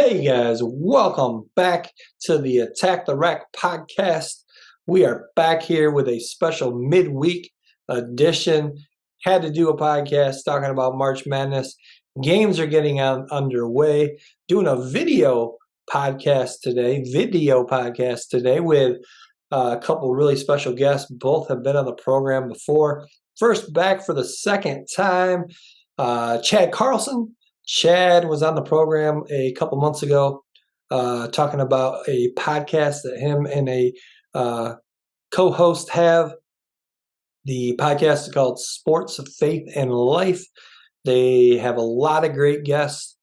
Hey guys, welcome back to the Attack the Rack podcast. We are back here with a special midweek edition. Had to do a podcast talking about March Madness. Games are getting underway. Doing a video podcast today with a couple really special guests. Both have been on the program before. First back for the second time, Chad Carlson. Chad was on the program a couple months ago talking about a podcast that him and a co-host have. The podcast is called Sports, Faith, and Life. They have a lot of great guests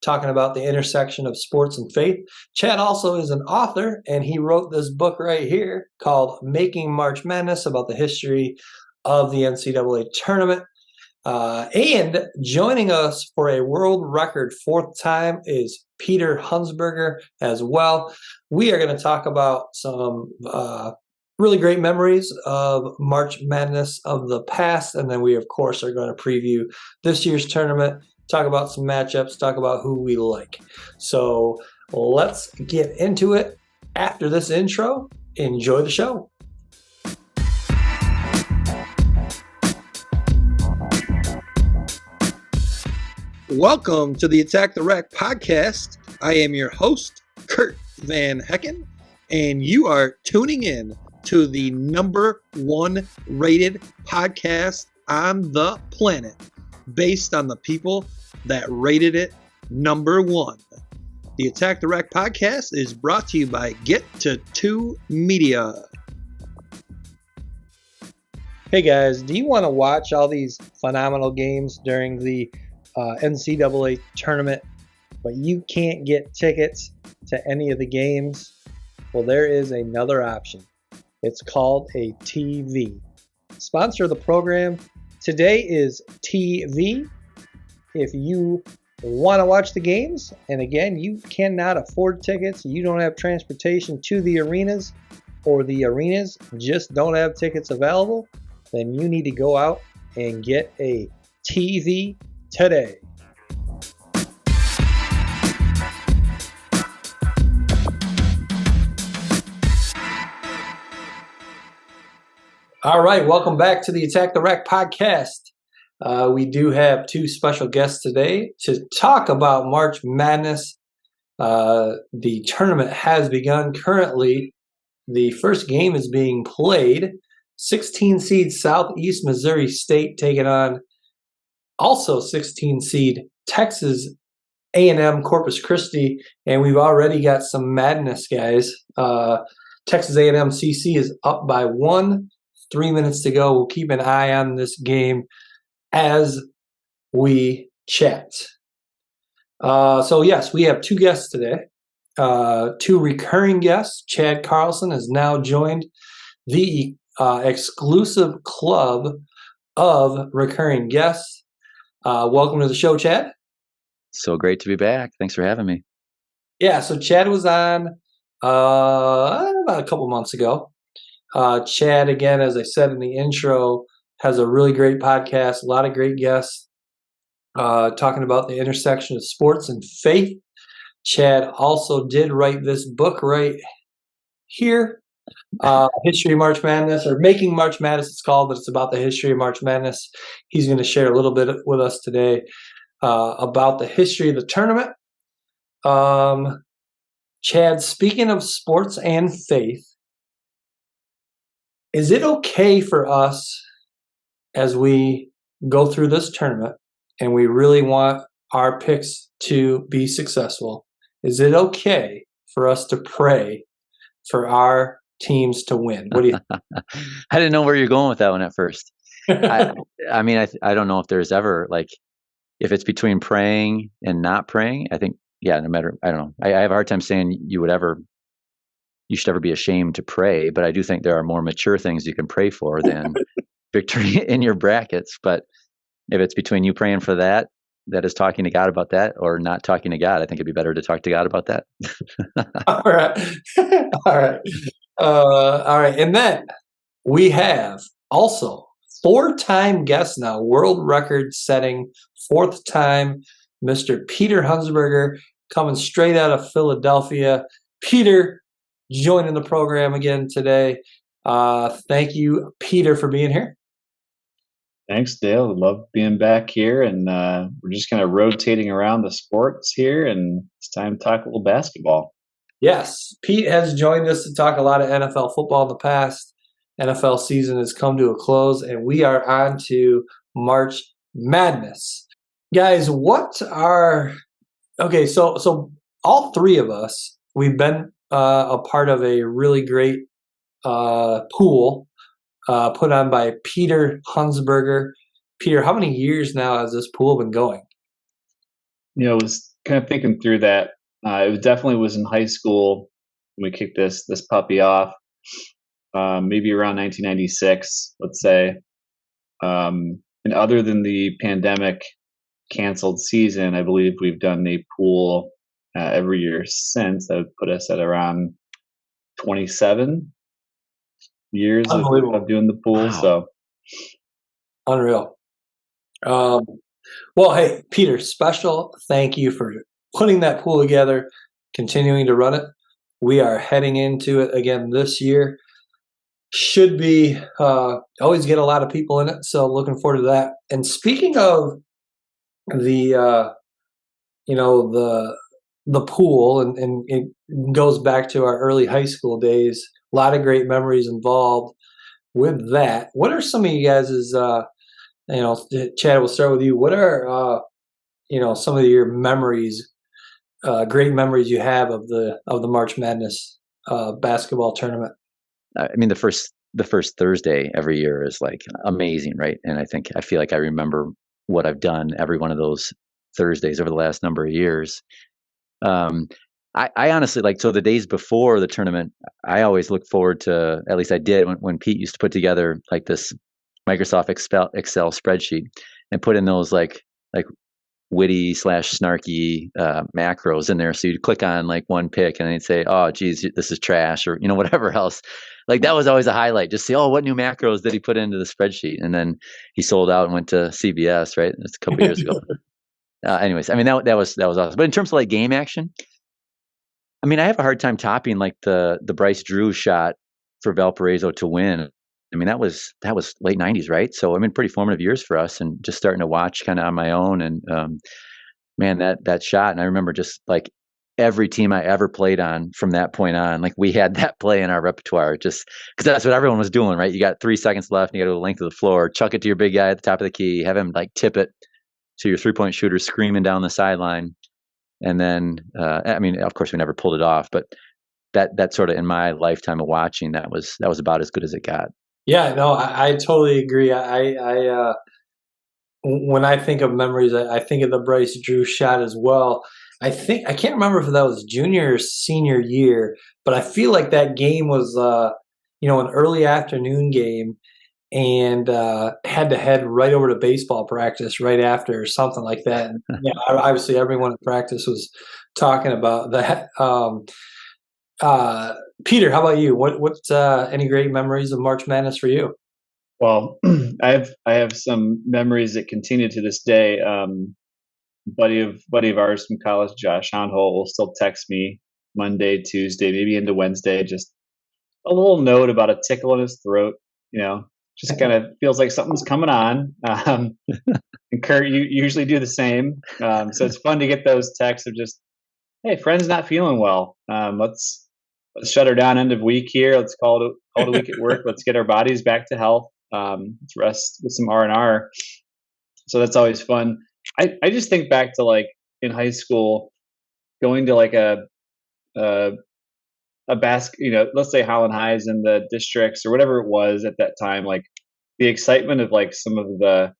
talking about the intersection of sports and faith. Chad also is an author, and he wrote this book right here called Making March Madness, about the history of the NCAA Tournament. And joining us for a world record fourth time is Peter Hunsberger as well. We are going to talk about some really great memories of March Madness of the past, and then we, of course, are going to preview this year's tournament, talk about some matchups, talk about who we like. So let's get into it. After this intro, enjoy the show. Welcome to the Attack the Rack podcast. I am your host, Kurt Van Hecken, and you are tuning in to the number one rated podcast on the planet, based on the people that rated it number one. The Attack the Rack podcast is brought to you by Get to 2 Media. Hey guys, do you want to watch all these phenomenal games during the NCAA tournament, but you can't get tickets to any of the games? Well, there is another option. It's called a TV. Sponsor of the program today is TV. If you want to watch the games, and again, you cannot afford tickets, you don't have transportation to the arenas, or the arenas just don't have tickets available, then you need to go out and get a TV today. All right, welcome back to the Attack the Rack podcast. We do have two special guests today to talk about March Madness. The tournament has begun. Currently, the first game is being played. 16 seed Southeast Missouri State taking on also 16 seed Texas A&M Corpus Christi, and we've already got some madness, guys. Texas A&M CC is up by 1, 3 minutes to go. We'll keep an eye on this game as we chat. So yes, we have two guests today, two recurring guests. Chad Carlson has now joined the exclusive club of recurring guests. Welcome to the show, Chad. So great to be back. Thanks for having me. Yeah, so Chad was on about a couple months ago. Chad, again, as I said in the intro, has a really great podcast, a lot of great guests talking about the intersection of sports and faith. Chad also did write this book right here, History of March Madness, or Making March Madness it's called, but it's about the history of March Madness. He's going to share a little bit with us today about the history of the tournament. Chad, speaking of sports and faith, is it okay for us as we go through this tournament and we really want our picks to be successful? Is it okay for us to pray for our teams to win? What do you think? I didn't know where you're going with that one at first. I don't know if there's ever, like, if it's between praying and not praying, I think, yeah, no matter, I don't know. I have a hard time saying you should ever be ashamed to pray, but I do think there are more mature things you can pray for than victory in your brackets. But if it's between you praying for that is talking to God about that, or not talking to God, I think it'd be better to talk to God about that. All right. All right. And then we have also 4-time guest now, world record setting, 4th time, Mr. Peter Hunsberger. coming straight out of Philadelphia. Peter joining the program again today. Thank you, Peter, for being here. Thanks, Dale. Love being back here, and we're just kind of rotating around the sports here, and it's time to talk a little basketball. Yes, Pete has joined us to talk a lot of NFL football in the past. NFL season has come to a close, and we are on to March Madness. Guys, so all three of us, we've been a part of a really great pool put on by Peter Hunsberger. Peter, how many years now has this pool been going? I was kind of thinking through that. It definitely was in high school when we kicked this puppy off. Maybe around 1996, let's say. And other than the pandemic canceled season, I believe we've done a pool every year since. That would put us at around 27 years of doing the pool. Wow. So unreal. Well, hey, Peter, special thank you for putting that pool together, continuing to run it. We are heading into it again this year. Should be always get a lot of people in it, so looking forward to that. And speaking of the pool, and it goes back to our early high school days. A lot of great memories involved with that. What are some of you guys', Chad, we'll start with you. What are some of your memories, great memories you have of the March Madness basketball tournament? I mean, the first Thursday every year is like amazing, right? And I feel like I remember what I've done every one of those Thursdays over the last number of years. I honestly so the days before the tournament, I always look forward to, at least I did when Pete used to put together like this Microsoft Excel spreadsheet and put in those like witty / snarky macros in there. So you'd click on like one pick and they'd say, oh, geez, this is trash, or, whatever else. Like that was always a highlight. Just say, oh, what new macros did he put into the spreadsheet? And then he sold out and went to CBS, right? That's a couple years ago. Anyways, I mean, that was awesome. But in terms of like game action, I mean, I have a hard time topping like the Bryce Drew shot for Valparaiso to win. I mean, that was late 90s, right? So I mean, pretty formative years for us, and just starting to watch kind of on my own. And man, that shot, and I remember just like every team I ever played on from that point on, like we had that play in our repertoire, just because that's what everyone was doing, right? You got 3 seconds left, and you got to go the length of the floor, chuck it to your big guy at the top of the key, have him like tip it to your 3-point shooter screaming down the sideline. And then, I mean, of course we never pulled it off, but that sort of in my lifetime of watching, that was about as good as it got. Yeah, no, I totally agree. I when I think of memories, I think of the Bryce Drew shot as well. I can't remember if that was junior or senior year, but I feel like that game was an early afternoon game, and had to head right over to baseball practice right after or something like that. And obviously everyone at practice was talking about that. Peter, how about you? What's any great memories of March Madness for you? Well, I have some memories that continue to this day. Buddy of ours from college, Josh Onhole, will still text me Monday, Tuesday, maybe into Wednesday, just a little note about a tickle in his throat. Just kind of feels like something's coming on. And Kurt, you usually do the same. So it's fun to get those texts of just, hey, friend's not feeling well. Let's shut her down end of week here. Let's call it a week at work. Let's get our bodies back to health. Let's rest with some R&R. So that's always fun. I just think back to like in high school, going to like a basket, let's say Holland Highs in the districts or whatever it was at that time, like the excitement of like some of the,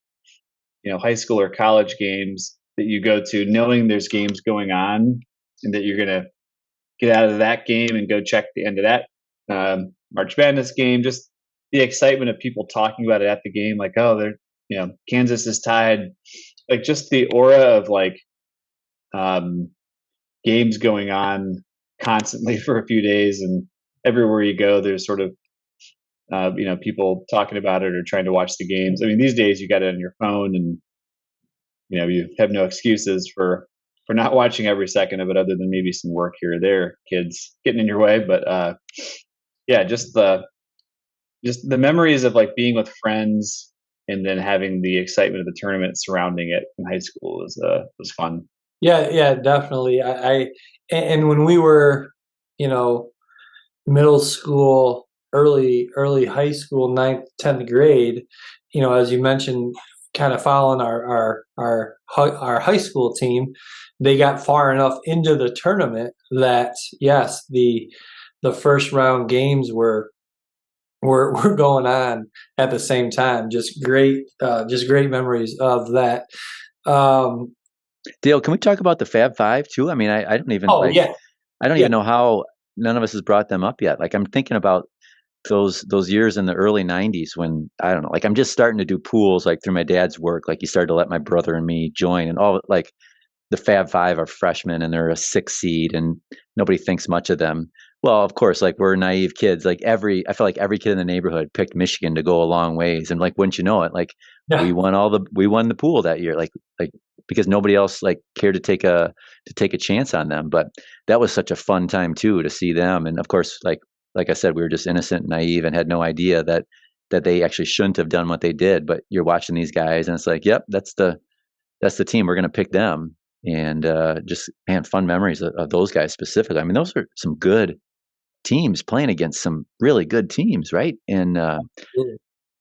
high school or college games that you go to, knowing there's games going on and that you're going to get out of that game and go check the end of that March Madness game. Just the excitement of people talking about it at the game, like, oh, they're, Kansas is tied. Like just the aura of like games going on constantly for a few days, and everywhere you go, there's sort of people talking about it or trying to watch the games. I mean, these days you got it on your phone, and you have no excuses for for not watching every second of it, other than maybe some work here or there, kids getting in your way. But yeah, just the memories of like being with friends and then having the excitement of the tournament surrounding it in high school was fun. Yeah, definitely. And when we were, middle school, early high school, 9th, 10th grade, as you mentioned, kind of following our high school team, they got far enough into the tournament that yes, the first round games were going on at the same time. Just great memories of that. Dale, can we talk about the Fab Five too? I mean, I don't even yeah. I don't even know how none of us has brought them up yet. Like I'm thinking about those years in the early 90s when I don't know, like I'm just starting to do pools like through my dad's work. Like he started to let my brother and me join, and all like the Fab Five are freshmen and they're a 6 seed and nobody thinks much of them. Well, of course, like we're naive kids. Like I feel like every kid in the neighborhood picked Michigan to go a long ways, and like wouldn't you know it, like we won the pool that year, like because nobody else like cared to take a chance on them. But that was such a fun time too to see them, and of course, like I said, we were just innocent and naive and had no idea that they actually shouldn't have done what they did. But you're watching these guys, and it's like, yep, that's the team. We're going to pick them. And just fun memories of those guys specifically. I mean, those are some good teams playing against some really good teams, right? In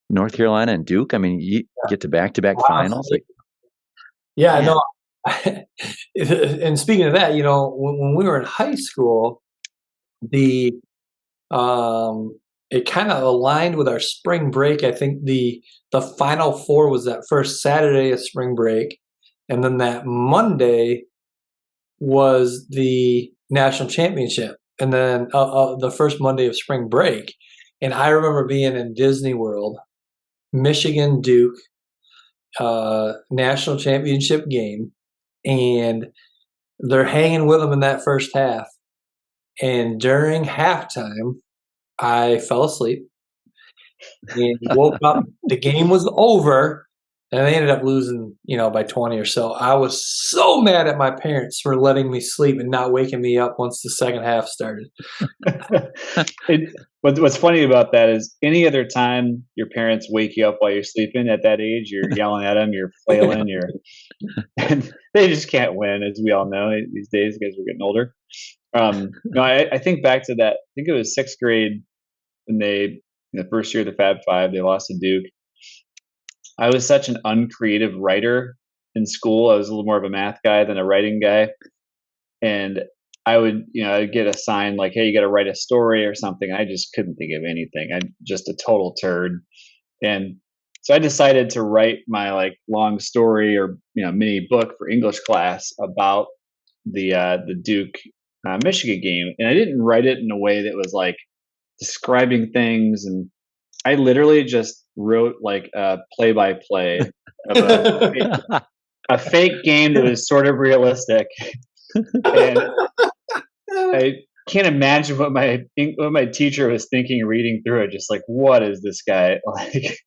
North Carolina and Duke. I mean, you get to back-to-back finals. Like, no. And speaking of that, when we were in high school, it kind of aligned with our spring break. I think the Final Four was that first Saturday of spring break. And then that Monday was the national championship. And then the first Monday of spring break. And I remember being in Disney World, Michigan, Duke, national championship game. And they're hanging with them in that first half. And during halftime, I fell asleep and woke up. The game was over. And they ended up losing, by 20 or so. I was so mad at my parents for letting me sleep and not waking me up once the second half started. What's funny about that is any other time your parents wake you up while you're sleeping at that age, you're yelling at them, you're flailing, and they just can't win, as we all know these days because we're getting older. I think back to that. I think it was 6th grade when in the first year of the Fab Five, they lost to Duke. I was such an uncreative writer in school. I was a little more of a math guy than a writing guy. And I would, I'd get assigned like, hey, you got to write a story or something. I just couldn't think of anything. I'm just a total turd. And so I decided to write my like long story or, mini book for English class about the Duke Michigan game. And I didn't write it in a way that was like describing things, and I literally just wrote like a play-by-play of a fake game that was sort of realistic. And I can't imagine what my teacher was thinking reading through it. Just like, what is this guy like?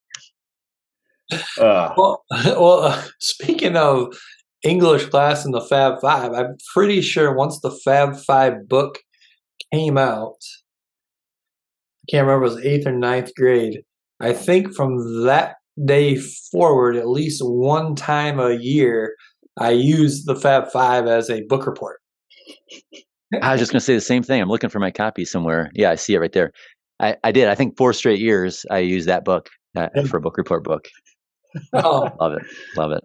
Well, speaking of English class and the Fab Five, I'm pretty sure once the Fab Five book came out, I can't remember if it was 8th or 9th grade. I think from that day forward, at least one time a year, I use the Fab Five as a book report. I was just going to say the same thing. I'm looking for my copy somewhere. Yeah, I see it right there. I did. I think 4 straight years I used that book for a book report book. Love it.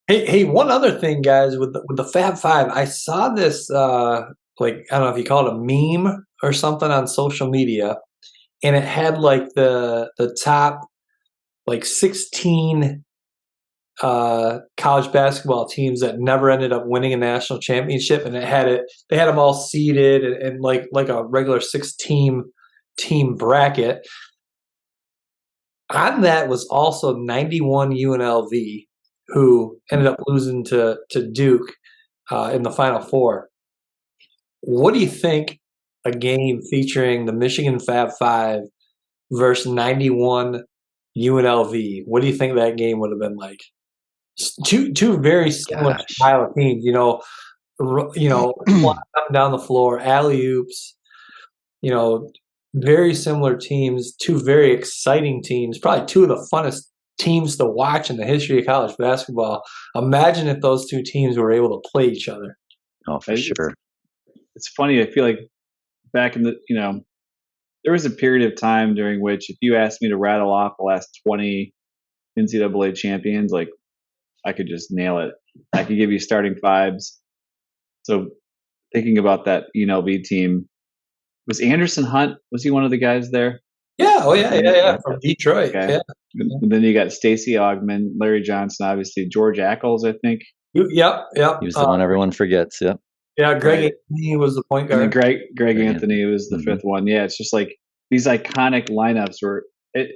Hey, one other thing, guys, with the Fab Five, I saw this like, I don't know if you call it a meme or something on social media. And it had like the top like 16 college basketball teams that never ended up winning a national championship, and they had them all seeded and like a regular 6-team bracket. On that was also 91 UNLV, who ended up losing to Duke in the Final Four. What do you think a game featuring the Michigan Fab Five versus 91 UNLV? What do you think that game would have been like? Two very similar style of teams. flying up and down the floor, alley-oops, very similar teams, two very exciting teams, probably two of the funnest teams to watch in the history of college basketball. Imagine if those two teams were able to play each other. Oh, for sure. It's funny. I feel like back in the, there was a period of time during which if you asked me to rattle off the last 20 NCAA champions, like I could just nail it. I could give you starting fives. So thinking about that UNLV team, was Anderson Hunt, was he one of the guys there? Yeah. Oh, yeah. From Detroit. Okay. Yeah. And then you got Stacey Augmon, Larry Johnson, obviously, George Ackles, I think. Yep. He was the one everyone forgets. Yep. Yeah, Greg Anthony was the point guard. And then Greg Anthony was the fifth one. Yeah, it's just like these iconic lineups where I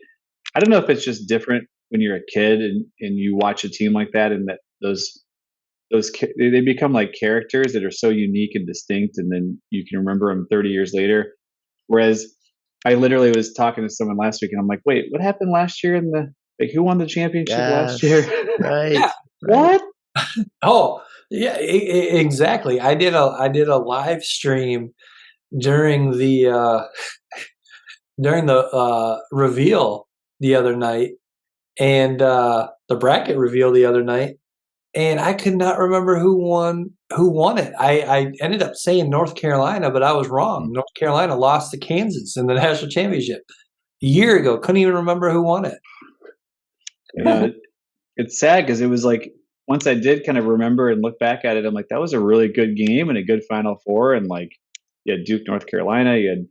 don't know if it's just different when you're a kid and you watch a team like that, and that those they become like characters that are so unique and distinct, and then you can remember them 30 years later. Whereas I literally was talking to someone last week, and I'm like, wait, what happened last year who won the championship last year? Right. Yeah. What? Oh, yeah, exactly. I did a live stream during the reveal the other night, and the bracket reveal the other night, and I could not remember who won it. I ended up saying North Carolina, but I was wrong. North Carolina lost to Kansas in the national championship a year ago. Couldn't even remember who won it. Yeah, it's sad because it was like, once I did kind of remember and look back at it, I'm like, that was a really good game and a good Final Four. And like, you had Duke, North Carolina, you had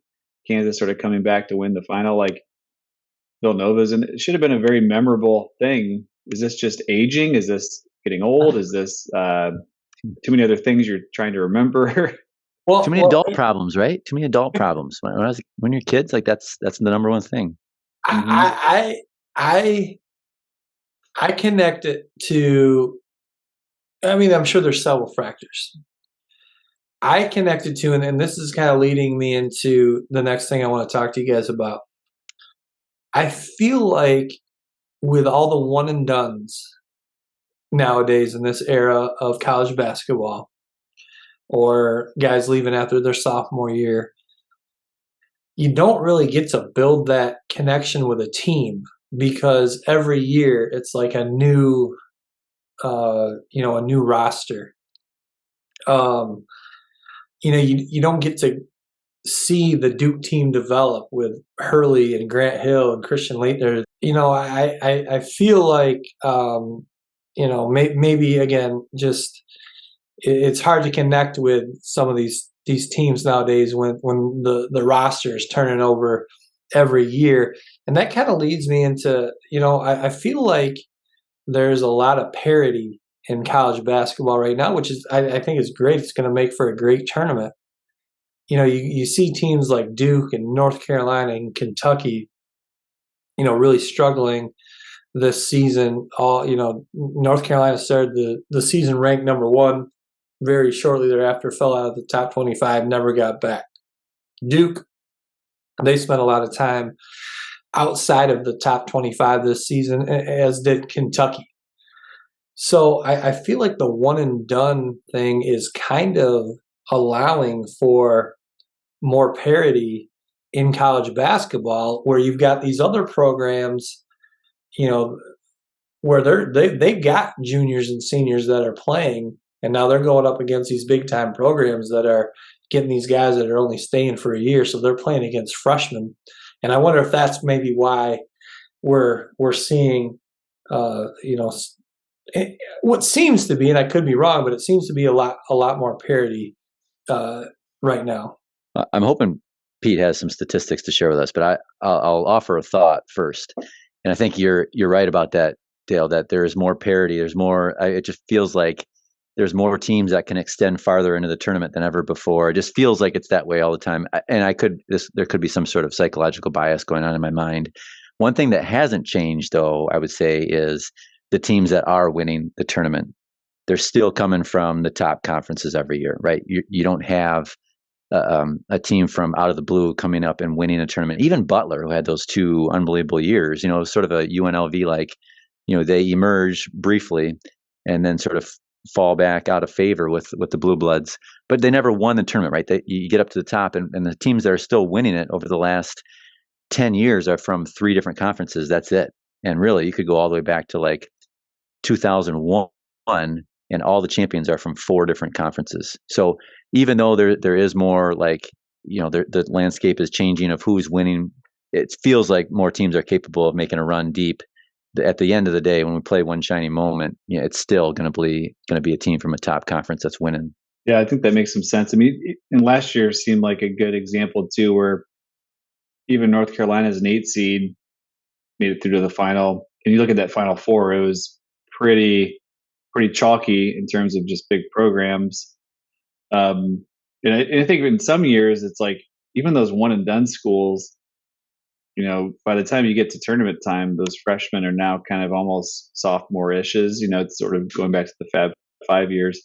Kansas sort of coming back to win the final, like Villanova's, and it should have been a very memorable thing. Is this just aging? Is this getting old? Is this too many other things you're trying to remember? Well, too many adult problems, right? Too many adult problems. When you're kids, like that's the number one thing. I connect it to, I'm sure there's several factors. I connected to, and this is kind of leading me into the next thing I want to talk to you guys about. I feel like with all the one and dones nowadays in this era of college basketball, or guys leaving after their sophomore year, you don't really get to build that connection with a team, because every year it's like a new roster. You don't get to see the Duke team develop with Hurley and Grant Hill and Christian Laettner. I feel like maybe again, just it's hard to connect with some of these teams nowadays when the roster is turning over every year. And that kind of leads me into, I feel like there's a lot of parity in college basketball right now, which is, I think is great. It's going to make for a great tournament. You see teams like Duke and North Carolina and Kentucky, really struggling this season. North Carolina started the season ranked number 1. Very shortly thereafter, fell out of the top 25, never got back. Duke, they spent a lot of time outside of the top 25 this season, as did Kentucky. So I feel like the one and done thing is kind of allowing for more parity in college basketball, where you've got these other programs, where they've got juniors and seniors that are playing, and now they're going up against these big time programs that are getting these guys that are only staying for a year, so they're playing against freshmen. And I wonder if that's maybe why we're seeing, what seems to be, and I could be wrong, but it seems to be a lot more parity right now. I'm hoping Pete has some statistics to share with us, but I'll offer a thought first. And I think you're right about that, Dale, that there is more parity. There's more. It just feels like there's more teams that can extend farther into the tournament than ever before. It just feels like it's that way all the time. And there could be some sort of psychological bias going on in my mind. One thing that hasn't changed, though, I would say, is the teams that are winning the tournament. They're still coming from the top conferences every year, right? You don't have a team from out of the blue coming up and winning a tournament. Even Butler, who had those 2 unbelievable years, sort of a UNLV like, they emerge briefly and then sort of fall back out of favor with the Blue Bloods. But they never won the tournament, right? You get up to the top, and the teams that are still winning it over the last 10 years are from 3 different conferences. That's it. And really, you could go all the way back to like 2001, and all the champions are from 4 different conferences. So even though there is more like, the landscape is changing of who's winning, it feels like more teams are capable of making a run deep. At the end of the day, when we play one shiny moment, it's still going to be a team from a top conference that's winning. Yeah, I think that makes some sense. I mean, and last year seemed like a good example too, where even North Carolina as an 8 seed made it through to the final. And you look at that Final Four, it was pretty chalky in terms of just big programs. And I think in some years it's like even those one and done schools, by the time you get to tournament time, those freshmen are now kind of almost sophomore-ishes. It's sort of going back to the Fab 5 years.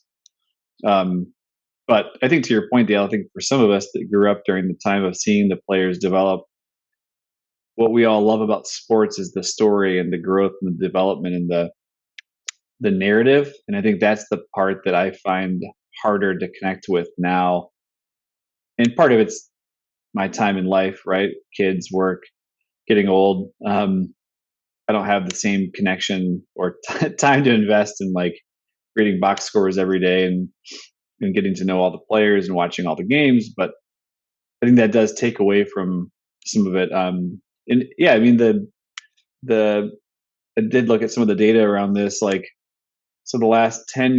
But I think to your point, Dale, I think for some of us that grew up during the time of seeing the players develop, what we all love about sports is the story and the growth and the development and the narrative. And I think that's the part that I find harder to connect with now. And part of it's my time in life, right? Kids, work, getting old. I don't have the same connection or time to invest in like reading box scores every day and getting to know all the players and watching all the games. But I think that does take away from some of it. And yeah, I mean, I did look at some of the data around this, like, so the last 10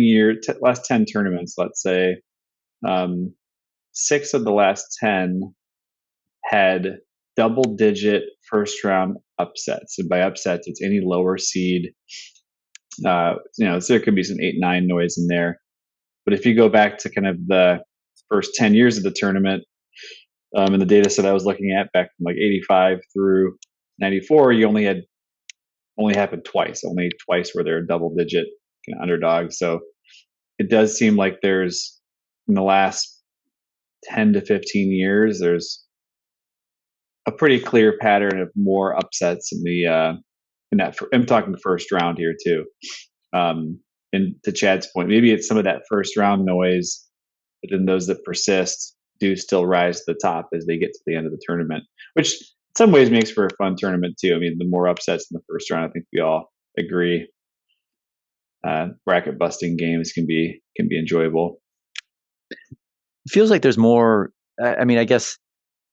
tournaments, let's say, 6 of the last 10 had double-digit first-round upsets. And by upsets, it's any lower seed. So there could be some 8-9 noise in there. But if you go back to kind of the first 10 years of the tournament, and the data set I was looking at back from like 85 through 94, you only happened twice. Only twice where they're double-digit kind of underdogs. So it does seem like there's, in the last 10 to 15 years, there's a pretty clear pattern of more upsets in that. I'm talking the first round here too. And to Chad's point, maybe it's some of that first round noise, but then those that persist do still rise to the top as they get to the end of the tournament, which in some ways makes for a fun tournament too. I mean, the more upsets in the first round, I think we all agree. Bracket busting games can be enjoyable. It feels like there's more. I mean, I guess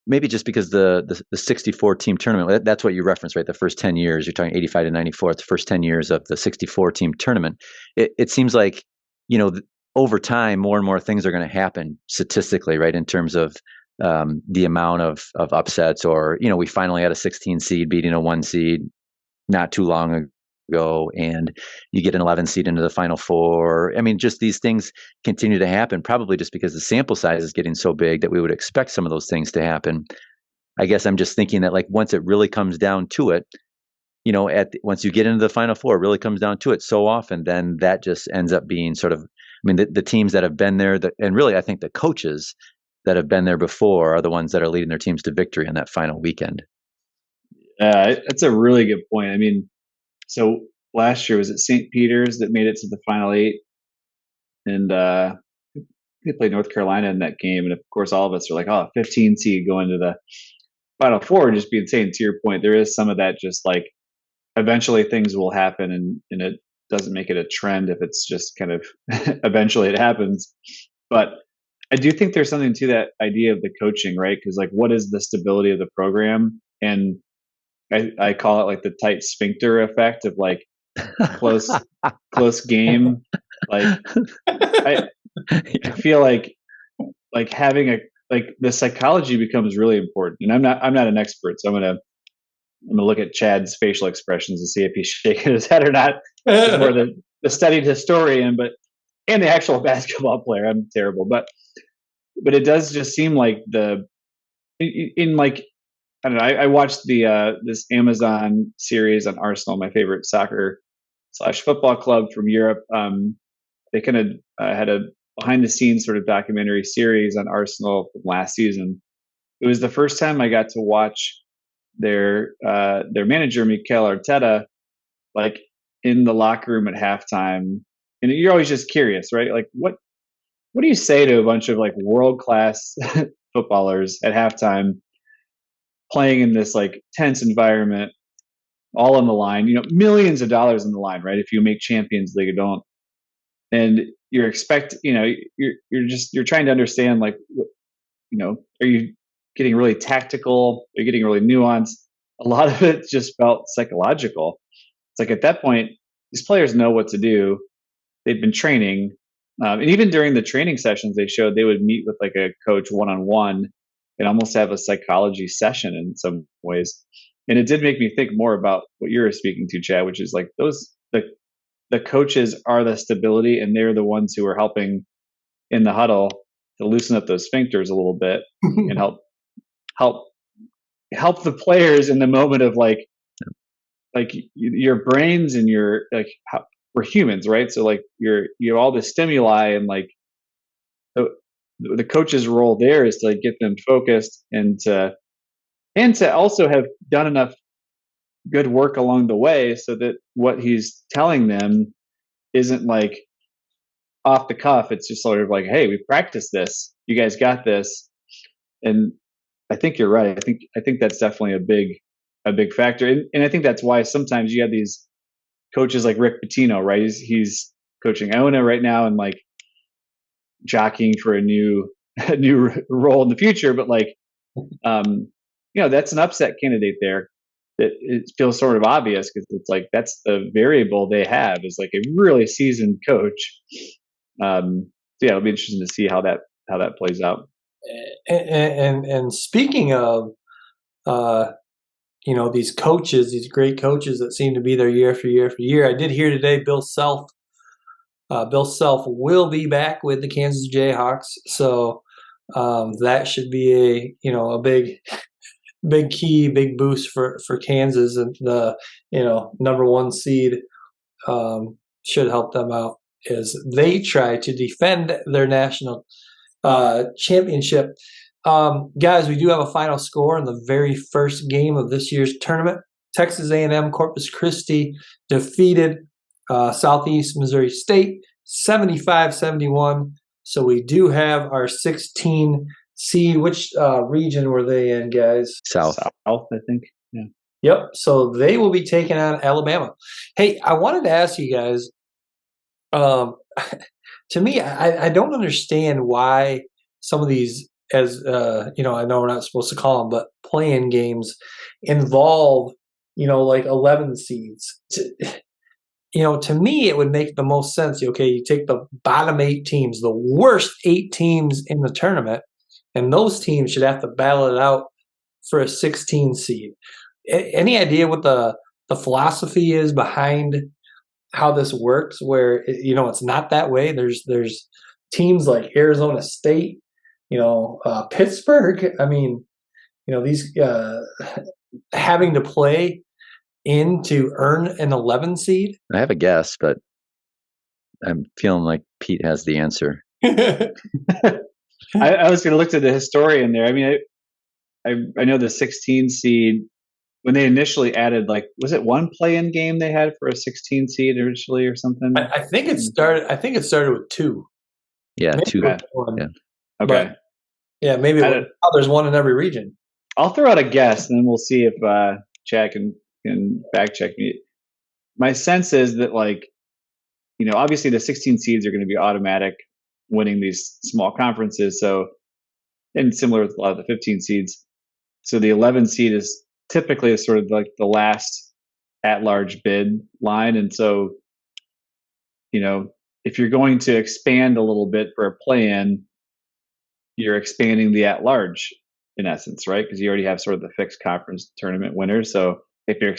maybe just because the 64 team tournament, that's what you referenced, right? The first 10 years, you're talking 85 to 94. It's the first 10 years of the 64 team tournament. It seems like, over time, more and more things are going to happen statistically, right? In terms of the amount of upsets, or, we finally had a 16 seed beating a 1 seed not too long ago, and you get an 11 seed into the Final Four. I mean, just these things continue to happen, probably just because the sample size is getting so big that we would expect some of those things to happen. I guess I'm just thinking that, like, once it really comes down to it, once you get into the Final Four, it really comes down to it so often, then that just ends up being sort of, I mean, the teams that have been there, and really I think the coaches that have been there before are the ones that are leading their teams to victory on that final weekend. That's a really good point. I mean, so last year, was it St. Peter's that made it to the Final 8? And they played North Carolina in that game. And of course, all of us are like, 15 seed going to the Final Four would just be insane. To your point, there is some of that, just like eventually things will happen, and it doesn't make it a trend if it's just kind of eventually it happens. But I do think there's something to that idea of the coaching, right? Because like, what is the stability of the program? And I call it like the tight sphincter effect of like close game. Like I feel like having the psychology becomes really important. And I'm not an expert, so I'm gonna look at Chad's facial expressions and see if he's shaking his head or not. He's more the studied historian, and the actual basketball player. I'm terrible, but it does just seem like I don't know. I watched this Amazon series on Arsenal, my favorite soccer/football club from Europe. They kind of had a behind-the-scenes sort of documentary series on Arsenal from last season. It was the first time I got to watch their manager Mikel Arteta, like in the locker room at halftime, and you're always just curious, right? Like what do you say to a bunch of like world-class footballers at halftime playing in this like tense environment, all on the line, millions of dollars on the line, right? If you make Champions League or don't. And you're you're trying to understand like, are you getting really tactical? Are you getting really nuanced? A lot of it just felt psychological. It's like at that point, these players know what to do. They've been training. And even during the training sessions, they showed they would meet with like a coach one-on-one and almost have a psychology session in some ways. And it did make me think more about what you were speaking to, Chad, which is like the coaches are the stability, and they're the ones who are helping in the huddle to loosen up those sphincters a little bit and help the players in the moment of like your brains and your like we're humans, right? So like you have all the stimuli, and like the coach's role there is to like get them focused and to also have done enough good work along the way so that what he's telling them isn't like off the cuff. It's just sort of like, hey, we practiced this. You guys got this. And I think you're right. I think that's definitely a big factor. And I think that's why sometimes you have these coaches like Rick Pitino, right? He's coaching Iona right now and like jockeying for a new role in the future. But like, that's an upset candidate there. That it feels sort of obvious because it's like that's the variable they have is like a really seasoned coach. So yeah, it'll be interesting to see how that plays out. And speaking of, these coaches, these great coaches that seem to be there year after year after year. I did hear today Bill Self will be back with the Kansas Jayhawks, so that should be a big boost for Kansas, and the number one seed should help them out as they try to defend their national championship. Guys, we do have a final score in the very first game of this year's tournament. Texas A&M Corpus Christi defeated Southeast Missouri State 75-71. So we do have our 16 seed. Which region were they in, guys? South, I think. Yeah. Yep. So they will be taking on Alabama. Hey, I wanted to ask you guys. To me, I don't understand why some of these, as I know we're not supposed to call them, but play-in games involve, like 11 seeds. To me, it would make the most sense. Okay, you take the bottom 8 teams, the worst 8 teams in the tournament, and those teams should have to battle it out for a 16 seed. Any idea what the philosophy is behind how this works, where it's not that way? There's teams like Arizona State, Pittsburgh. I mean, these having to play in to earn an 11 seed. I have a guess, but I'm feeling like Pete has the answer. I was going to look to the historian there. I mean, I know the 16 seed, when they initially added, like, was it one play-in game they had for a 16 seed initially or something? I think it started with 2. Yeah, maybe 2. Yeah. Okay. But, yeah, maybe there's one in every region. I'll throw out a guess, and then we'll see if Chad can fact check me. My sense is that, like, obviously the 16 seeds are going to be automatic winning these small conferences. So, and similar with a lot of the 15 seeds. So the 11 seed is typically sort of like the last at-large bid line. And so, if you're going to expand a little bit for a play-in, you're expanding the at-large in essence, right? Because you already have sort of the fixed conference tournament winners. So if you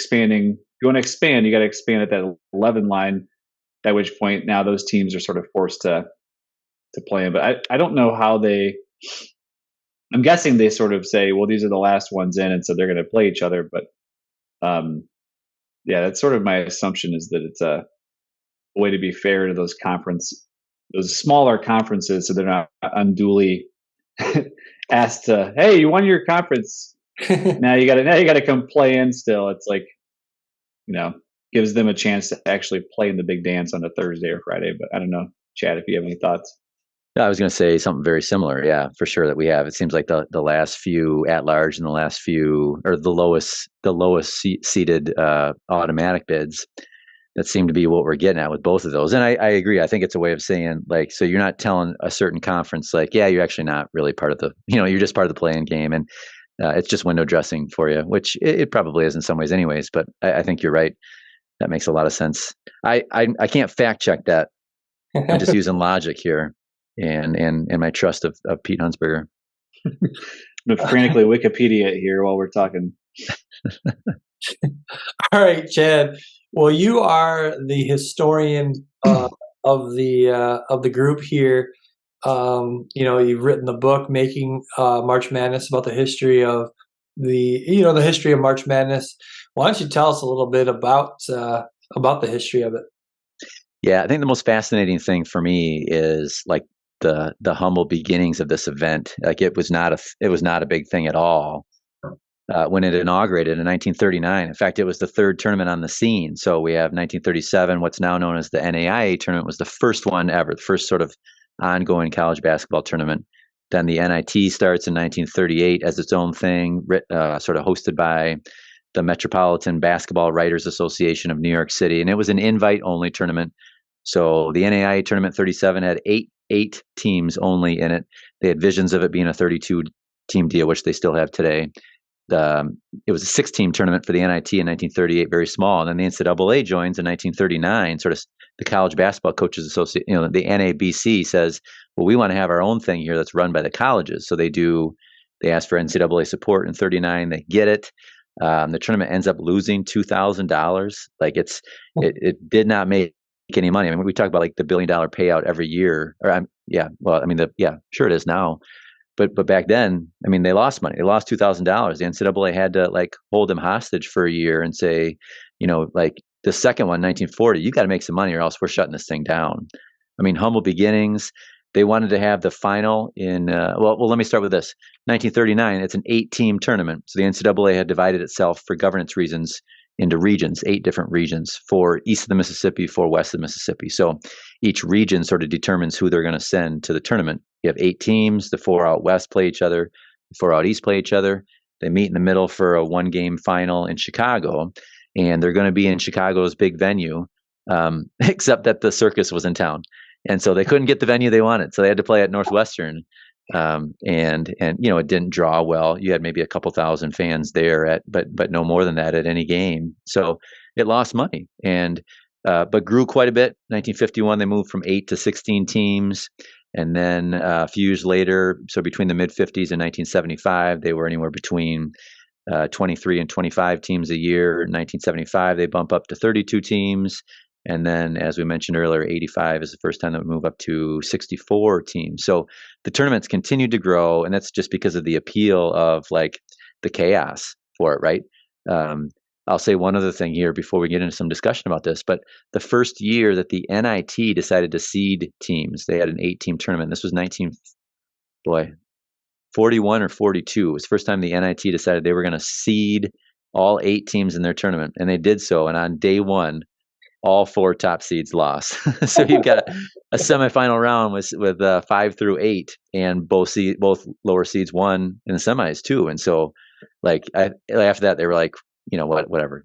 want to expand, you got to expand at that 11 line, at which point now those teams are sort of forced to play in. But I don't know how I'm guessing they sort of say, well, these are the last ones in, and so they're going to play each other. But yeah, that's sort of my assumption, is that it's a way to be fair to those smaller conferences, so they're not unduly asked to, hey, you won your conference. now you got to come play in still. It's like, gives them a chance to actually play in the big dance on a Thursday or Friday. But I don't know, Chad, if you have any thoughts. I was going to say something very similar. Yeah, for sure that we have. It seems like the last few at large and the last few, or the lowest seated automatic bids, that seem to be what we're getting at with both of those. And I agree. I think it's a way of saying, like, so you're not telling a certain conference, like, yeah, you're actually not really part of the, you're just part of the play-in game, and it's just window dressing for you, which it probably is in some ways, anyways. But I think you're right. That makes a lot of sense. I can't fact check that. I'm just using logic here. And my trust of Pete Hunsberger. I'm gonna frantically Wikipedia it here while we're talking. All right, Chad. Well, you are the historian of the group here. You've written the book "Making March Madness" about the history of the history of March Madness. Why don't you tell us a little bit about the history of it? Yeah, I think the most fascinating thing for me is like the humble beginnings of this event. Like it was not a big thing at all when it inaugurated in 1939. In fact, it was the third tournament on the scene. So we have 1937, what's now known as the NAIA tournament, was the first one ever, the first sort of ongoing college basketball tournament. Then the NIT starts in 1938 as its own thing, sort of hosted by the Metropolitan Basketball Writers Association of New York City, and it was an invite-only tournament. So the NAIA tournament 37 had eight teams only in it. They had visions of it being a 32-team deal, which they still have today. It was a 6-team tournament for the NIT in 1938, very small. And then the NCAA joins in 1939, sort of the College Basketball Coaches Association, the NABC says, well, we want to have our own thing here that's run by the colleges. So they ask for NCAA support in 39, they get it. The tournament ends up losing $2,000. Like it did not make any money. I mean, we talk about like the $1 billion payout every year, sure it is now. But back then, I mean, they lost money. They lost $2,000. The NCAA had to like hold them hostage for a year and say, like the second one, 1940, you got to make some money or else we're shutting this thing down. I mean, humble beginnings. They wanted to have the final in, let me start with this. 1939, it's an 8-team tournament. So the NCAA had divided itself for governance reasons into regions, 8 different regions, 4 east of the Mississippi, 4 west of the Mississippi. So each region sort of determines who they're going to send to the tournament. You have 8 teams, the 4 out west play each other, the 4 out east play each other. They meet in the middle for a 1-game final in Chicago, and they're going to be in Chicago's big venue, except that the circus was in town. And so they couldn't get the venue they wanted. So they had to play at Northwestern. And it didn't draw well. You had maybe a couple thousand fans there but no more than that at any game. So it lost money but grew quite a bit. 1951, they moved from 8 to 16 teams. And then a few years later, so between the mid 50s and 1975, they were anywhere between 23 and 25 teams a year. In 1975, they bump up to 32 teams. And then, as we mentioned earlier, 85 is the first time that we move up to 64 teams. So the tournaments continued to grow, and that's just because of the appeal of like the chaos for it, right? I'll say one other thing here before we get into some discussion about this, but the first year that the NIT decided to seed teams, they had an 8-team tournament. This was 41 or 42. It was the first time the NIT decided they were going to seed all 8 teams in their tournament, and they did so. And on day one, all 4 top seeds lost. So you've got a semifinal round with 5 through 8, and both lower seeds won in the semis too. And so, like after that, they were like, whatever.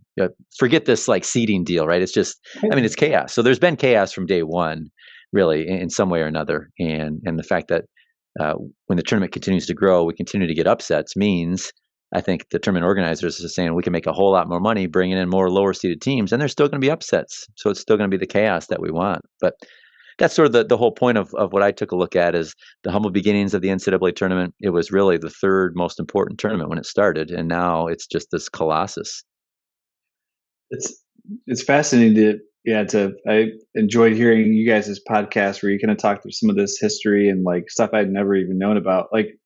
Forget this like seeding deal, right? It's just, it's chaos. So there's been chaos from day one, really, in some way or another. And the fact that when the tournament continues to grow, we continue to get upsets means, I think the tournament organizers are saying we can make a whole lot more money bringing in more lower seeded teams, and there's still going to be upsets. So it's still going to be the chaos that we want. But that's sort of the whole point of what I took a look at is the humble beginnings of the NCAA tournament. It was really the third most important tournament when it started, and now it's just this colossus. It's fascinating I enjoyed hearing you guys' podcast where you kind of talk through some of this history and like stuff I'd never even known about. Like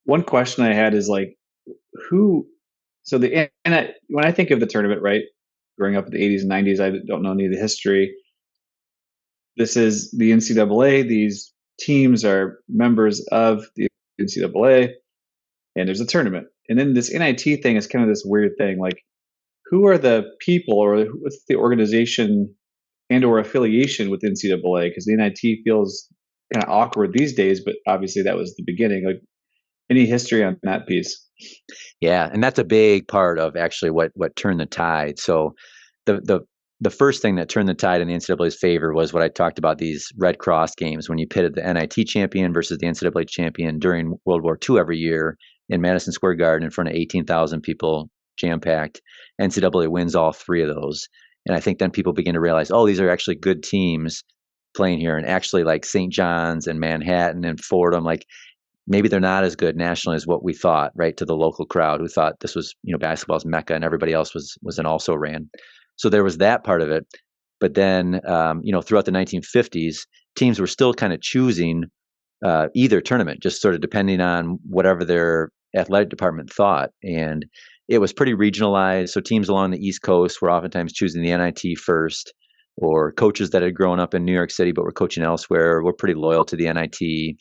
one question I had is like, when I think of the tournament, right, growing up in the 80s and 90s, I don't know any of the history. This is the NCAA. These teams are members of the NCAA, and there's a tournament. And then this NIT thing is kind of this weird thing. Like, who are the people, or what's the organization and or affiliation with NCAA? Because the NIT feels kind of awkward these days, but obviously that was the beginning. Like, any history on that piece? Yeah, and that's a big part of actually what turned the tide. So the first thing that turned the tide in the NCAA's favor was what I talked about, these Red Cross games, when you pitted the NIT champion versus the NCAA champion during World War II every year in Madison Square Garden in front of 18,000 people, jam-packed. NCAA wins all three of those. And I think then people begin to realize, oh, these are actually good teams playing here. And actually, like St. John's and Manhattan and Fordham, like, maybe they're not as good nationally as what we thought, right? To the local crowd who thought this was, basketball's mecca, and everybody else was an also ran. So there was that part of it. But then, throughout the 1950s, teams were still kind of choosing either tournament, just sort of depending on whatever their athletic department thought. And it was pretty regionalized. So teams along the East Coast were oftentimes choosing the NIT first, or coaches that had grown up in New York City but were coaching elsewhere were pretty loyal to the NIT.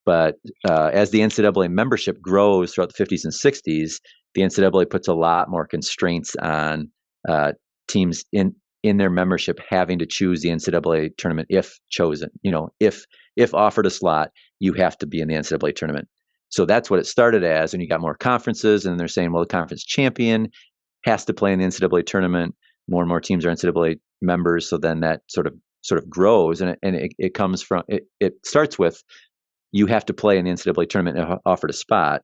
But as the NCAA membership grows throughout the 50s and 60s, the NCAA puts a lot more constraints on teams in their membership having to choose the NCAA tournament if chosen. If offered a slot, you have to be in the NCAA tournament. So that's what it started as, and you got more conferences, and they're saying, well, the conference champion has to play in the NCAA tournament. More and more teams are NCAA members, so then that sort of grows, and it comes from it starts with, you have to play in the NCAA tournament if offered a spot,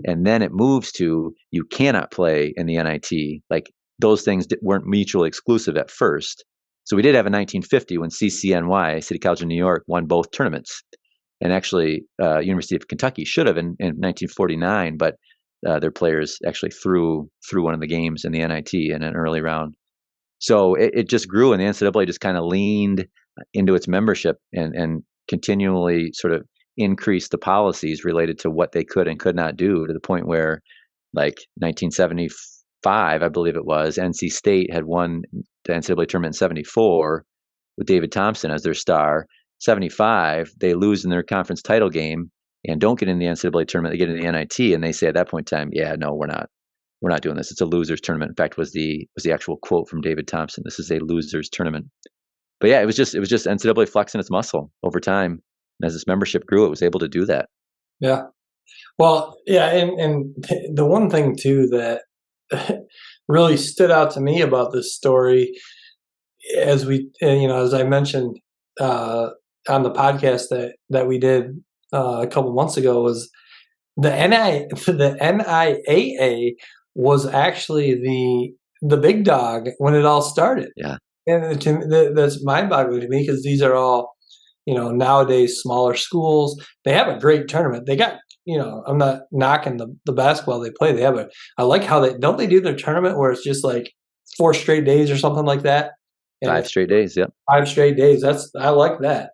and then it moves to, you cannot play in the NIT. Like, those things weren't mutually exclusive at first. So we did have in 1950 when CCNY, City College of New York, won both tournaments. And actually, University of Kentucky should have in 1949, but their players actually threw one of the games in the NIT in an early round. So it just grew, and the NCAA just kind of leaned into its membership and continually sort of increased the policies related to what they could and could not do, to the point where, like, 1975, I believe it was, NC State had won the NCAA tournament in 74 with David Thompson as their star. 75, they lose in their conference title game and don't get in the NCAA tournament. They get in the NIT, and they say at that point in time, yeah, no, we're not doing this. It's a losers tournament. In fact, was the actual quote from David Thompson. This is a losers tournament. But yeah, it was just NCAA flexing its muscle over time. And as its membership grew, it was able to do that. Yeah. Well, yeah, and the one thing too that really stood out to me about this story, as I mentioned on the podcast that we did a couple months ago, was the NIAA was actually the big dog when it all started. Yeah, and that's mind-boggling to me, because these are all nowadays smaller schools. They have a great tournament. They got, I'm not knocking the basketball they play. They have I like how they do their tournament where it's just like 4 straight days or something like that. And 5 straight days. Yep. 5 straight days. I like that.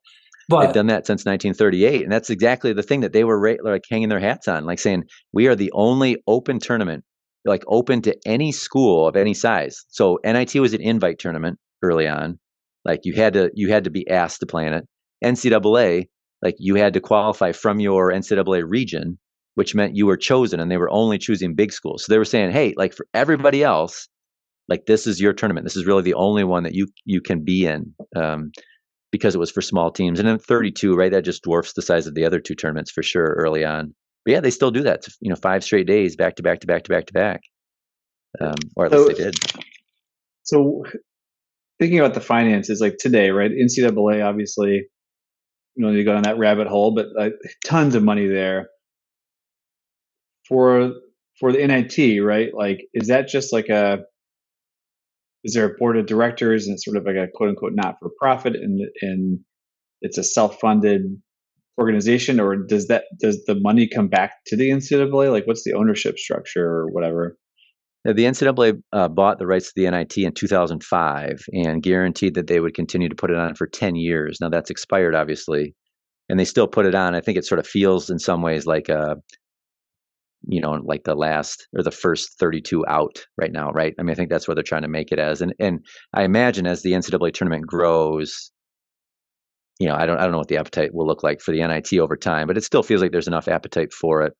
But they've done that since 1938, and that's exactly the thing that they were like hanging their hats on, like saying, we are the only open tournament, like open to any school of any size. So NIT was an invite tournament early on, like you had to be asked to play in it. NCAA, like, you had to qualify from your NCAA region, which meant you were chosen, and they were only choosing big schools. So they were saying, hey, like, for everybody else, like, this is your tournament. This is really the only one that you can be in, because it was for small teams. And in 32, right, that just dwarfs the size of the other 2 tournaments for sure early on. But yeah, they still do that. 5 straight days, back to back to back to back to back, or at least they did. So thinking about the finances, like today, right? NCAA, obviously, you don't need to go down that rabbit hole, but tons of money there for the NIT, right? Like, is that just like is there a board of directors, and it's sort of like a quote unquote not for profit, and it's a self-funded organization, or does the money come back to the NCAA? Like, what's the ownership structure or whatever? The NCAA bought the rights to the NIT in 2005 and guaranteed that they would continue to put it on for 10 years. Now that's expired, obviously, and they still put it on. I think it sort of feels in some ways like like the last or the first 32 out right now, right? I mean, I think that's what they're trying to make it as. And I imagine as the NCAA tournament grows, I don't know what the appetite will look like for the NIT over time, but it still feels like there's enough appetite for it.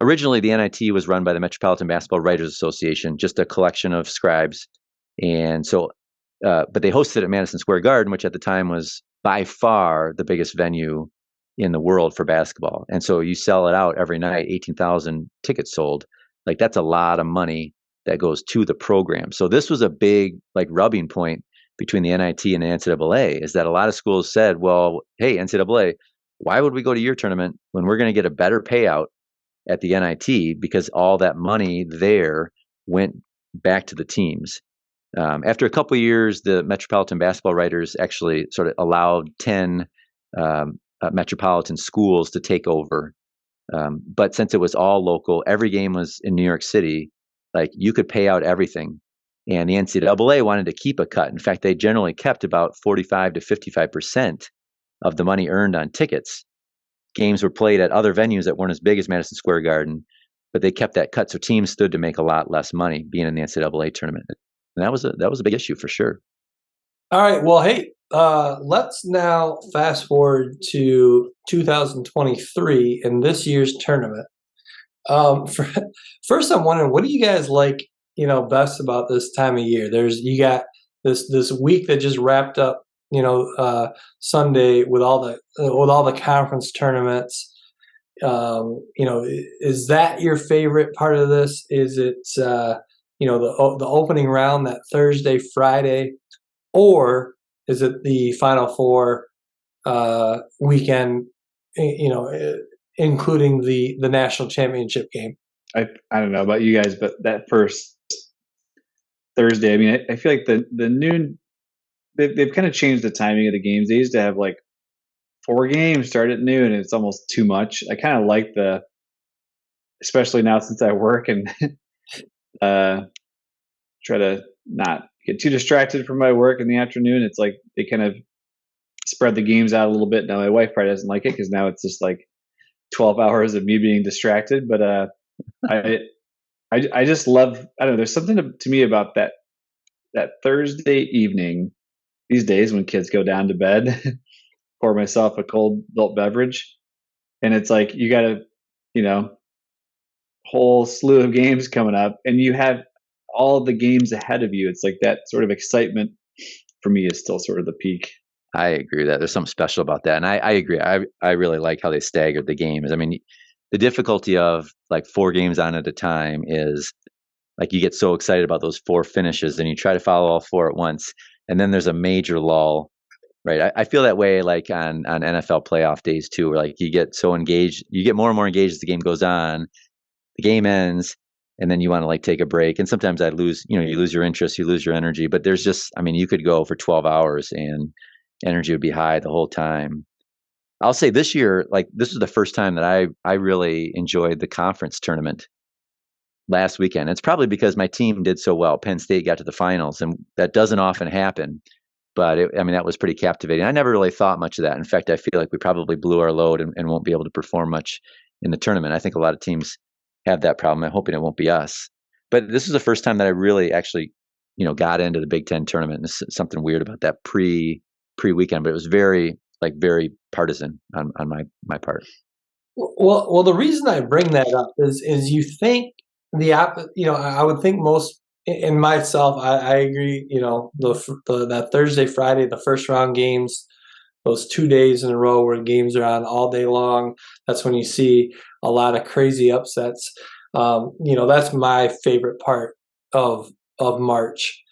originally the NIT was run by the Metropolitan Basketball Writers Association, just a collection of scribes. And so, but they hosted it at Madison Square Garden, which at the time was by far the biggest venue in the world for basketball. And so you sell it out every night, 18,000 tickets sold. Like that's a lot of money that goes to the program. So this was a big like rubbing point between the NIT and the NCAA, is that a lot of schools said, well, hey, NCAA, why would we go to your tournament when we're going to get a better payout at the NIT, because all that money there went back to the teams. After a couple of years, the Metropolitan Basketball Writers actually sort of allowed 10 metropolitan schools to take over. But since it was all local, every game was in New York City, like you could pay out everything. And the NCAA wanted to keep a cut. In fact, they generally kept about 45 to 55% of the money earned on tickets. Games were played at other venues that weren't as big as Madison Square Garden, but they kept that cut. So teams stood to make a lot less money being in the NCAA tournament. And that was a big issue for sure. All right. Well, hey, let's now fast forward to 2023 and this year's tournament. First, I'm wondering, what do you guys like, best about this time of year? You got this week that just wrapped up, Sunday with all the conference tournaments. Is that your favorite part of this? Is it the opening round that Thursday, Friday, or is it the Final Four weekend? Including the national championship game. I don't know about you guys, but that first Thursday, I mean, I feel like the noon. They've kind of changed the timing of the games. They used to have like 4 games start at noon, and it's almost too much. I kind of like especially now since I work and try to not get too distracted from my work in the afternoon. It's like they kind of spread the games out a little bit. Now my wife probably doesn't like it because now it's just like 12 hours of me being distracted. But I just love. I don't know. There's something to me about that Thursday evening. These days when kids go down to bed, pour myself a cold adult beverage, and it's like you got a whole slew of games coming up, and you have all the games ahead of you. It's like that sort of excitement for me is still sort of the peak. I agree with that. There's something special about that, and I agree. I really like how they staggered the games. I mean, the difficulty of like 4 games on at a time is like you get so excited about those 4 finishes, and you try to follow all 4 at once. And then there's a major lull, right? I feel that way like on NFL playoff days too, where like you get so engaged, you get more and more engaged as the game goes on, the game ends, and then you want to like take a break. And sometimes you lose your interest, you lose your energy, but there's just, I mean, you could go for 12 hours and energy would be high the whole time. I'll say this year, like this was the first time that I really enjoyed the conference tournament last weekend. It's probably because my team did so well. Penn State got to the finals, and that doesn't often happen. But that was pretty captivating. I never really thought much of that. In fact, I feel like we probably blew our load and won't be able to perform much in the tournament. I think a lot of teams have that problem. I'm hoping it won't be us. But this is the first time that I really actually, got into the Big Ten tournament. There's something weird about that pre-weekend, but it was very partisan on my part. Well, the reason I bring that up is you think I would think most in myself. I agree. That Thursday, Friday, the first round games, those 2 days in a row where games are on all day long. That's when you see a lot of crazy upsets. That's my favorite part of March.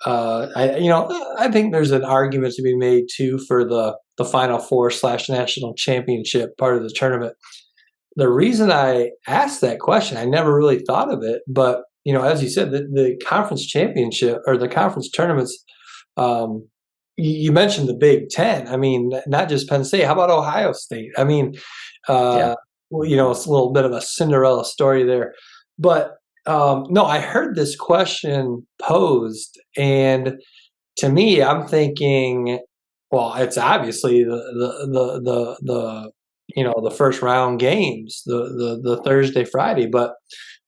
I think there's an argument to be made too for the Final Four / national championship part of the tournament. The reason I asked that question, I never really thought of it, but as you said, the conference championship or the conference tournaments, you mentioned the Big Ten. I mean, not just Penn State. How about Ohio State? I mean, it's a little bit of a Cinderella story there. But no, I heard this question posed, and to me, I'm thinking, well, it's obviously the first round games, the Thursday, Friday. But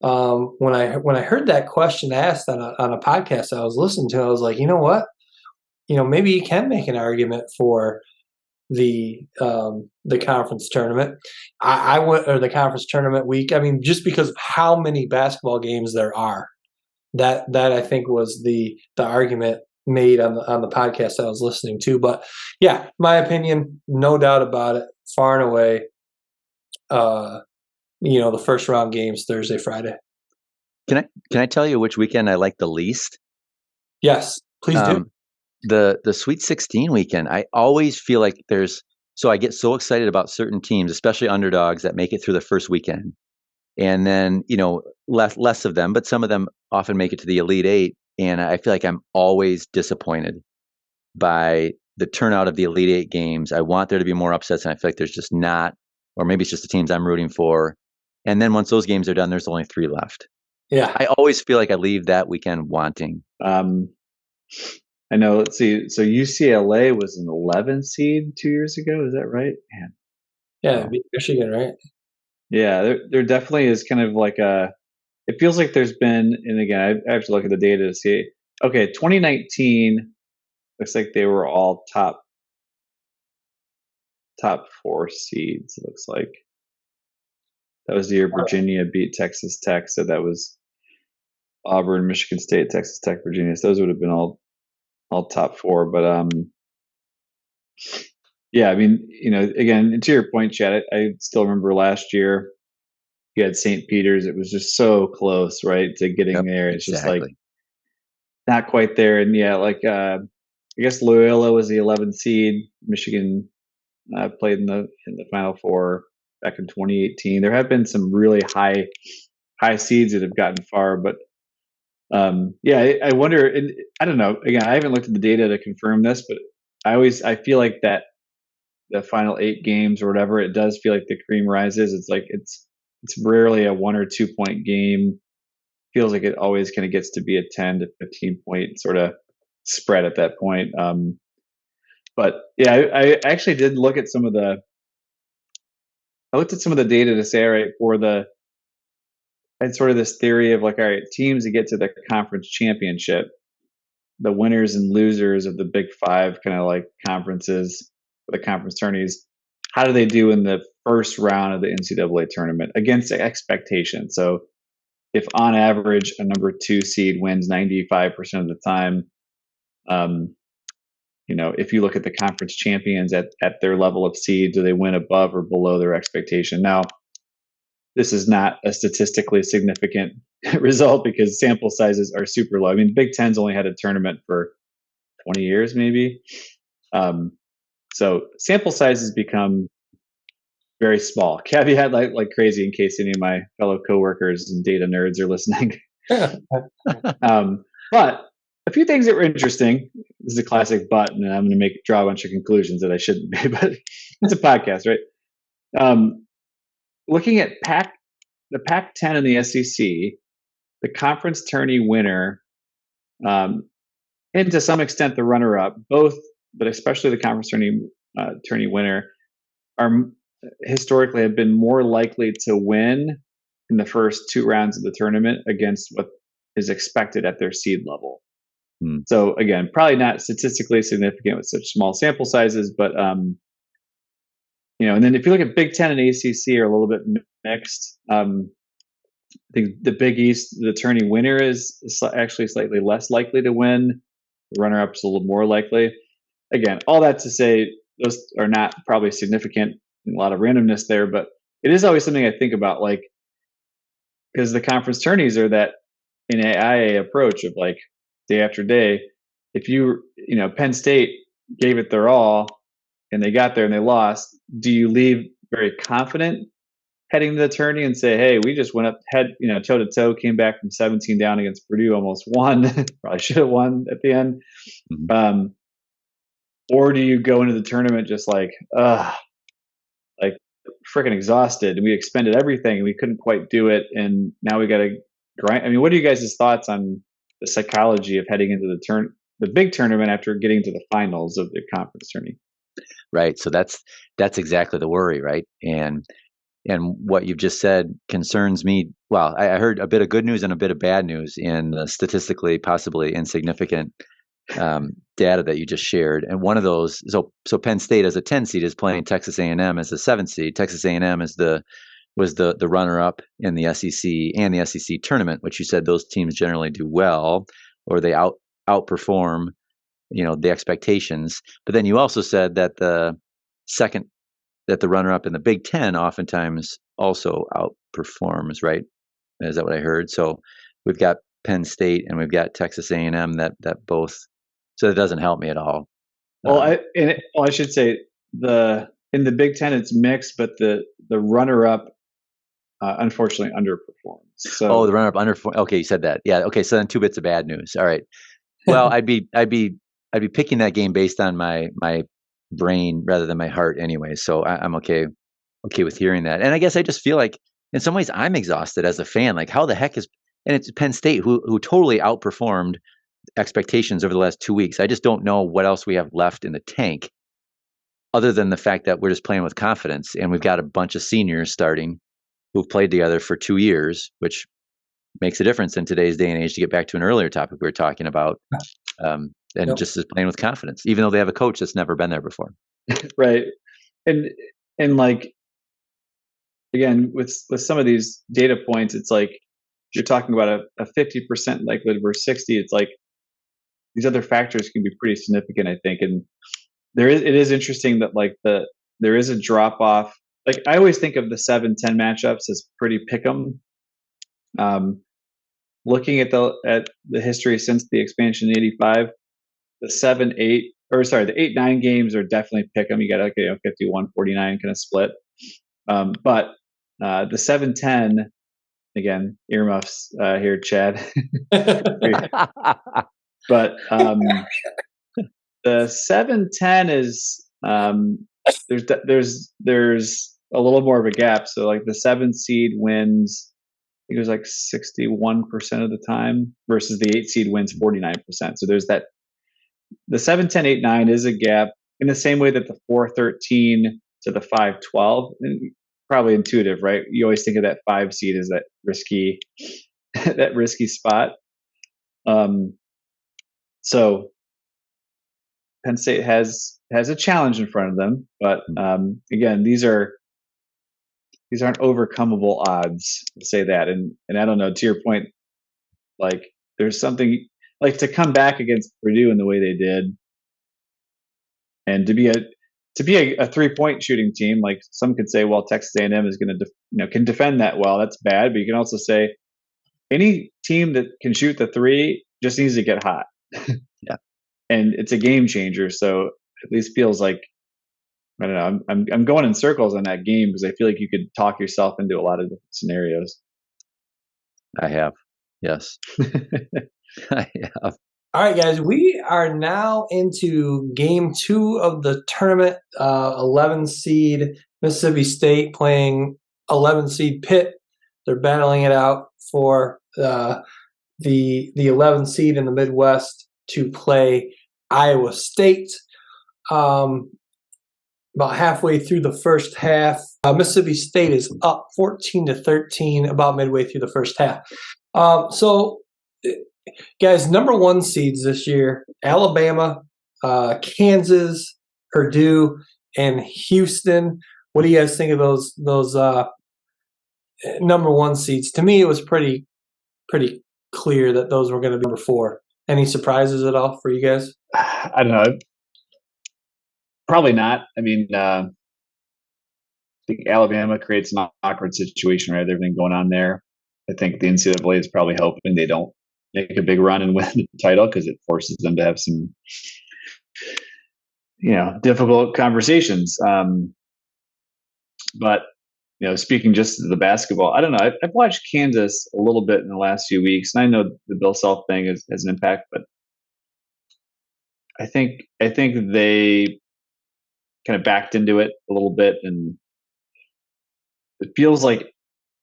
when I heard that question asked on a podcast I was listening to, I was like, you know what? Maybe you can make an argument for the conference tournament. I went, or the conference tournament week. I mean, just because of how many basketball games there are, that I think was the argument made on the podcast I was listening to. But yeah, my opinion, no doubt about it, far and away, the first round games Thursday, Friday. Can I tell you which weekend I like the least? Yes, please do. The Sweet 16 weekend, I always feel like I get so excited about certain teams, especially underdogs that make it through the first weekend. And then, less of them, but some of them often make it to the Elite Eight. And I feel like I'm always disappointed by the turnout of the Elite Eight games. I want there to be more upsets, and I feel like there's just not, or maybe it's just the teams I'm rooting for. And then once those games are done, there's only 3 left. Yeah. I always feel like I leave that weekend wanting. I know. Let's see. So UCLA was an 11 seed 2 years ago. Is that right? Man. Yeah, Michigan, right? Yeah, there definitely is kind of like it feels like there's been, and again, I have to look at the data to see. Okay, 2019 looks like they were all top 4 seeds. It looks like that was the year Virginia beat Texas Tech. So that was Auburn, Michigan State, Texas Tech, Virginia. So those would have been all top 4. But yeah, I mean, again, to your point, Chad, I still remember last year you had St. Peter's. It was just so close, right, to getting there. It's exactly. just like not quite there. And yeah, like I guess Loyola was the 11th seed. Michigan played in the Final Four back in 2018. There have been some really high seeds that have gotten far, but yeah, I wonder. And I don't know. Again, I haven't looked at the data to confirm this, but I feel like that the final 8 games or whatever, it does feel like the cream rises. It's like it's rarely a 1 or 2 point game. Feels like it always kind of gets to be a 10 to 15 point sort of spread at that point. But yeah, I actually did look at some of the data to say, all right, I had sort of this theory of like, all right, teams that get to the conference championship, the winners and losers of the Big 5 kind of like conferences, the conference tourneys, how do they do in the first round of the NCAA tournament against expectation? So if on average a number 2 seed wins 95% of the time, if you look at the conference champions at their level of seed, do they win above or below their expectation? Now, this is not a statistically significant result because sample sizes are super low. I mean, Big Ten's only had a tournament for 20 years, maybe. So sample sizes become very small. Caveat like crazy in case any of my fellow coworkers and data nerds are listening. But a few things that were interesting. This is a classic but, and I'm going to draw a bunch of conclusions that I shouldn't be, but it's a podcast, right? Looking at the Pac-10 and the SEC, the conference tourney winner, and to some extent the runner-up, both, but especially the conference tourney winner, are historically have been more likely to win in the first 2 rounds of the tournament against what is expected at their seed level. So again, probably not statistically significant with such small sample sizes, but and then if you look at Big Ten and ACC are a little bit mixed. I think the Big East, the tourney winner is actually slightly less likely to win. The runner-up is a little more likely. Again, all that to say, those are not probably significant. A lot of randomness there, but it is always something I think about, like, because the conference tourneys are that NAIA approach of like day after day. If Penn State gave it their all and they got there and they lost, do you leave very confident heading to the tourney and say, hey, we just went up toe to toe, came back from 17 down against Purdue, almost won, probably should have won at the end. Mm-hmm. Or do you go into the tournament just like freaking exhausted, and we expended everything and we couldn't quite do it, and now we got to grind? I mean, what are you guys' thoughts on the psychology of heading into the big tournament after getting to the finals of the conference tourney? Right. So that's exactly the worry, right? And what you've just said concerns me. Well, I heard a bit of good news and a bit of bad news in statistically possibly insignificant data that you just shared, and one of those, so Penn State as a 10 seed is playing Texas A&M as a 7 seed. Texas A&M was the runner-up in the SEC and the SEC tournament, which you said those teams generally do well, or they outperform, the expectations. But then you also said that the runner-up in the Big Ten oftentimes also outperforms, right? Is that what I heard? So we've got Penn State and we've got Texas A&M that both. So that doesn't help me at all. Well, I should say in the Big Ten it's mixed, but the runner-up unfortunately underperforms. So the runner-up underperforms. Okay, you said that. Yeah. Okay. So then 2 bits of bad news. All right. Well, I'd be picking that game based on my brain rather than my heart anyway. So I'm okay with hearing that. And I guess I just feel like in some ways I'm exhausted as a fan. Like, how the heck and it's Penn State who totally outperformed expectations over the last 2 weeks. I just don't know what else we have left in the tank other than the fact that we're just playing with confidence, and we've got a bunch of seniors starting who've played together for 2 years, which makes a difference in today's day and age. To get back to an earlier topic we were talking about, and Yep. just is playing with confidence, even though they have a coach that's never been there before. Right. And like, again, with some of these data points, it's like you're talking about a 50% likelihood versus 60. It's like these other factors can be pretty significant, I think. And it is interesting that like there is a drop off. Like, I always think of the 7-10 matchups as pretty pick'em. Looking at the history since the expansion in '85, the 8-9 games are definitely pick'em. You got like 51-49 kind of split. But the 7-10, again, earmuffs here, Chad. But the 7-10 is there's a little more of a gap. So like the 7 seed wins, I think it was like 61% of the time versus the 8 seed wins 49%. So there's that. The 7-10, 8-9 is a gap in the same way that the 4-13 to the 5-12, probably intuitive, right? You always think of that 5 seed as that risky spot. So Penn State has a challenge in front of them, but again, these aren't overcomable odds. To say that, and I don't know, to your point, like there's something like to come back against Purdue in the way they did, and to be a 3-point shooting team. Like, some could say, well, Texas A&M is going to can defend that well. That's bad, but you can also say any team that can shoot the 3 just needs to get hot. Yeah. And it's a game changer. So at least feels like, I don't know, I'm going in circles on that game because I feel like you could talk yourself into a lot of different scenarios. I have. Yes. I have. All right, guys, we are now into game 2 of the tournament. 11 seed Mississippi State playing 11 seed Pitt. They're battling it out for the 11 seed in the Midwest to play Iowa State. About halfway through the first half, Mississippi State is up 14-13 about midway through the first half. So, guys, number 1 seeds this year: Alabama, Kansas, Purdue, and Houston. What do you guys think of those number 1 seeds? To me, it was pretty clear that those were going to be number 4. Any surprises at all for you guys? I don't know. Probably not. I mean, I think Alabama creates an awkward situation, right? Everything going on there. I think the NCAA is probably hoping they don't make a big run and win the title because it forces them to have some, difficult conversations. But speaking just to the basketball, I don't know. I've watched Kansas a little bit in the last few weeks, and I know the Bill Self thing has an impact, but I think they kind of backed into it a little bit, and it feels like,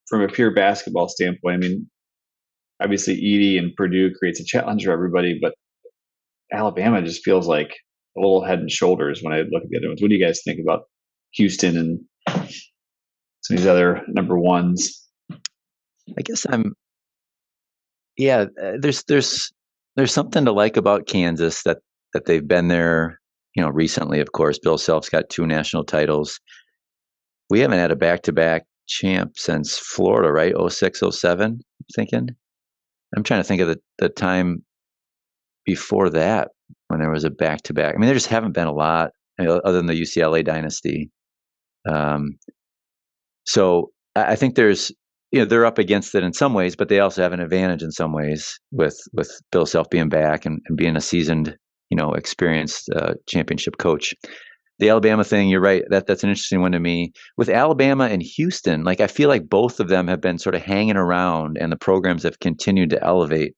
from a pure basketball standpoint, I mean, obviously Edie and Purdue creates a challenge for everybody, but Alabama just feels like a little head and shoulders when I look at the other ones. What do you guys think about Houston and some of these other number 1s? I guess there's there's something to like about Kansas that they've been there, recently. Of course, Bill Self's got 2 national titles. We haven't had a back-to-back champ since Florida, right? 06, 07, I'm thinking. I'm trying to think of the time before that when there was a back-to-back. I mean, there just haven't been a lot, other than the UCLA dynasty. So I think there's, they're up against it in some ways, but they also have an advantage in some ways with Bill Self being back and being a seasoned, experienced championship coach. The Alabama thing, you're right. That's an interesting one to me. With Alabama and Houston, like, I feel like both of them have been sort of hanging around, and the programs have continued to elevate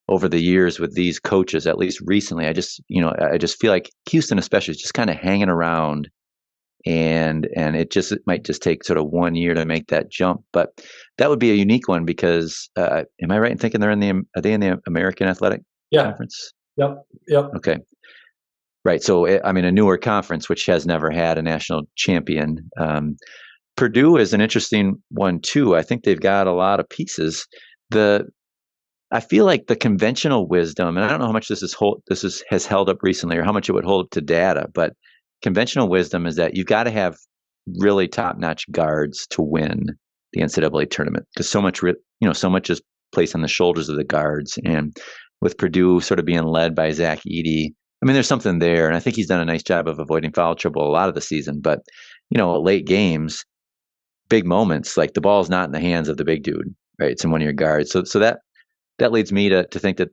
over the years with these coaches. At least recently, I just feel like Houston, especially, is just kind of hanging around, and it might just take sort of 1 year to make that jump. But that would be a unique one because, am I right in thinking are they in the American Athletic Conference? Yep. Okay. Right. So, I mean, a newer conference, which has never had a national champion. Purdue is an interesting one, too. I think they've got a lot of pieces. I feel like the conventional wisdom, and I don't know how much has held up recently or how much it would hold up to data, but conventional wisdom is that you've got to have really top-notch guards to win the NCAA tournament because so much is placed on the shoulders of the guards. And with Purdue sort of being led by Zach Edey, I mean, there's something there, and I think he's done a nice job of avoiding foul trouble a lot of the season. But, late games, big moments, like the ball's not in the hands of the big dude, right? It's in one of your guards. So that leads me to think that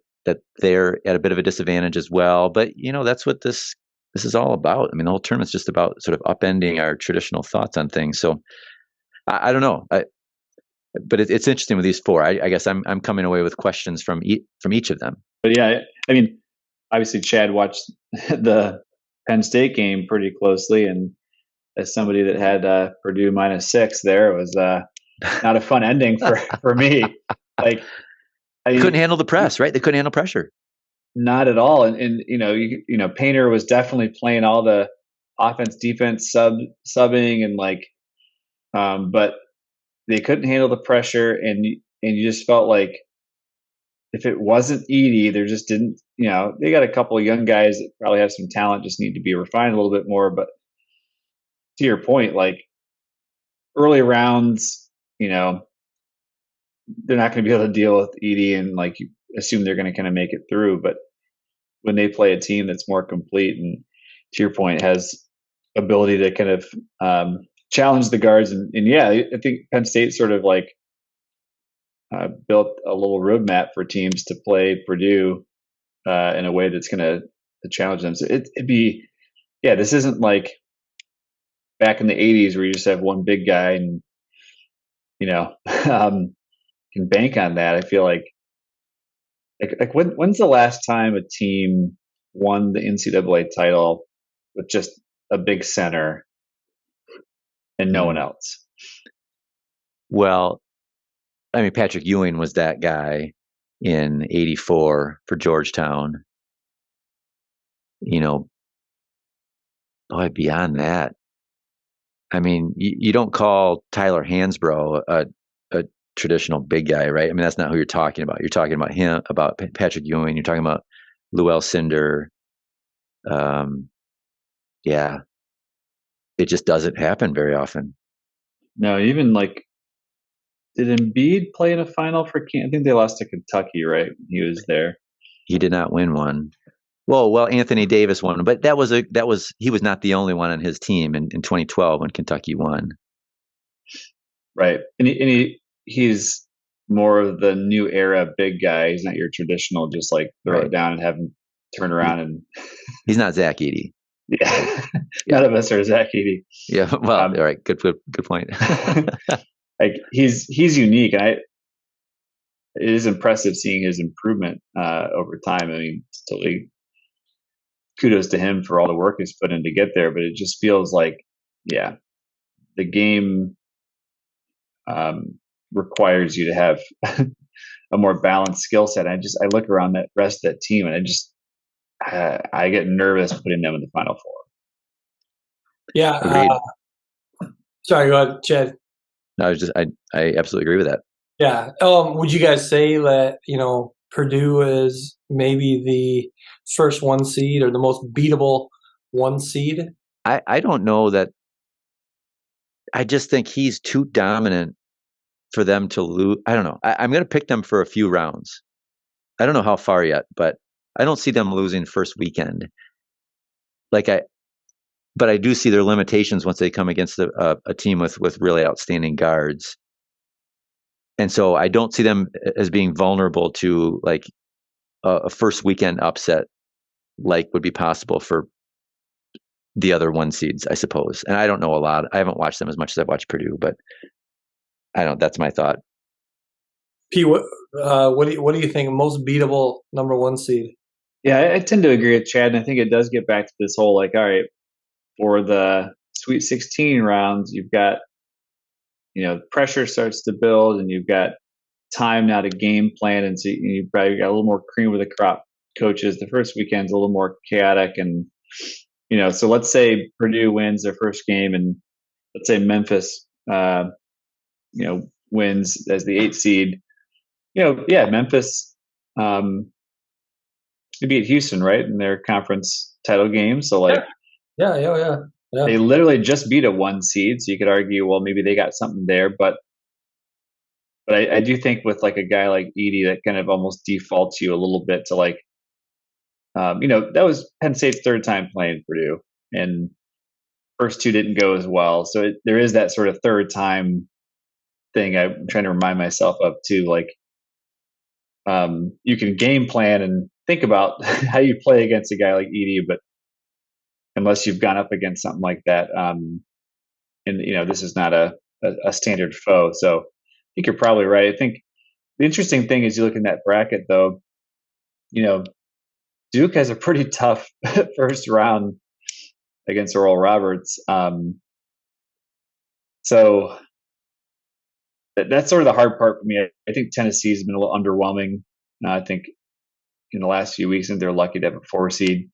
they're at a bit of a disadvantage as well. But, that's what this is all about. I mean, the whole tournament's just about sort of upending our traditional thoughts on things. So I don't know. But it's interesting with these 4. I guess I'm coming away with questions from each of them. But yeah, I mean, obviously Chad watched the Penn State game pretty closely, and as somebody that had Purdue -6 there, it was not a fun ending for me. Like, they couldn't handle the press, right? They couldn't handle pressure. Not at all. And Painter was definitely playing all the offense, defense, subbing, and but they couldn't handle the pressure, and you just felt like if it wasn't Edey, there just didn't, they got a couple of young guys that probably have some talent, just need to be refined a little bit more. But to your point, like, early rounds, they're not going to be able to deal with Edey and you assume they're going to kind of make it through. But when they play a team that's more complete and, to your point, has ability to kind of challenge the guards, and yeah, I think Penn State sort of built a little roadmap for teams to play Purdue in a way that's going to challenge them. So it'd be, this isn't like back in the 80s where you just have one big guy and, can bank on that. I feel like when's the last time a team won the NCAA title with just a big center and no one else? Well, I mean, Patrick Ewing was that guy in '84 for Georgetown. Beyond that, I mean, you don't call Tyler Hansbrough a traditional big guy, right? I mean, that's not who you're talking about. You're talking about him, about Patrick Ewing. You're talking about Lou Alcindor. Yeah, it just doesn't happen very often. No, even did Embiid play in a final for Kansas? I think they lost to Kentucky, right? He was there. He did not win one. Well, Anthony Davis won, but he was not the only one on his team in 2012 when Kentucky won. Right, and he's more of the new era big guy. He's not your traditional just throw it down and have him turn around and. He's not Zach Edey. Yeah, none of us are Zach Edey. Yeah, well, all right, good point. He's unique, and it is impressive seeing his improvement over time. I mean, totally kudos to him for all the work he's put in to get there. But it just feels like, the game requires you to have a more balanced skill set. I look around that rest of that team, and I get nervous putting them in the Final Four. Yeah. Sorry, go ahead, Chad. No, I absolutely agree with that. Yeah. Would you guys say that, Purdue is maybe the first 1 seed or the most beatable 1 seed? I don't know that. I just think he's too dominant for them to lose. I don't know. I'm going to pick them for a few rounds. I don't know how far yet, but I don't see them losing first weekend. But I do see their limitations once they come against a team with really outstanding guards. And so I don't see them as being vulnerable to like a first weekend upset like would be possible for the other 1 seeds, I suppose. And I don't know a lot. I haven't watched them as much as I've watched Purdue, but I don't. That's my thought. P, what do you think most beatable number 1 seed? Yeah, I tend to agree with Chad, and I think it does get back to this whole like, all right, for the Sweet 16 rounds, you've got, pressure starts to build, and you've got time now to game plan, and so you've probably got a little more cream of the crop coaches. The first weekend's a little more chaotic, and so let's say Purdue wins their first game, and let's say Memphis, wins as the 8th seed. Memphis, they beat Houston, right, in their conference title game. So like, yeah. They literally just beat a 1 seed, so you could argue, well, maybe they got something there, but I do think with like a guy like Edey that kind of almost defaults you a little bit to like, that was Penn State's 3rd time playing Purdue, and first 2 didn't go as well. So there is that sort of 3rd time thing I'm trying to remind myself of too. Like, you can game plan and think about how you play against a guy like Edey, but unless you've gone up against something like that, and this is not a standard foe. So I think you're probably right. I think the interesting thing is you look in that bracket, though. Duke has a pretty tough first round against Oral Roberts. So that's sort of the hard part for me. I think Tennessee's been a little underwhelming. I think in the last few weeks, and they're lucky to have a 4 seed.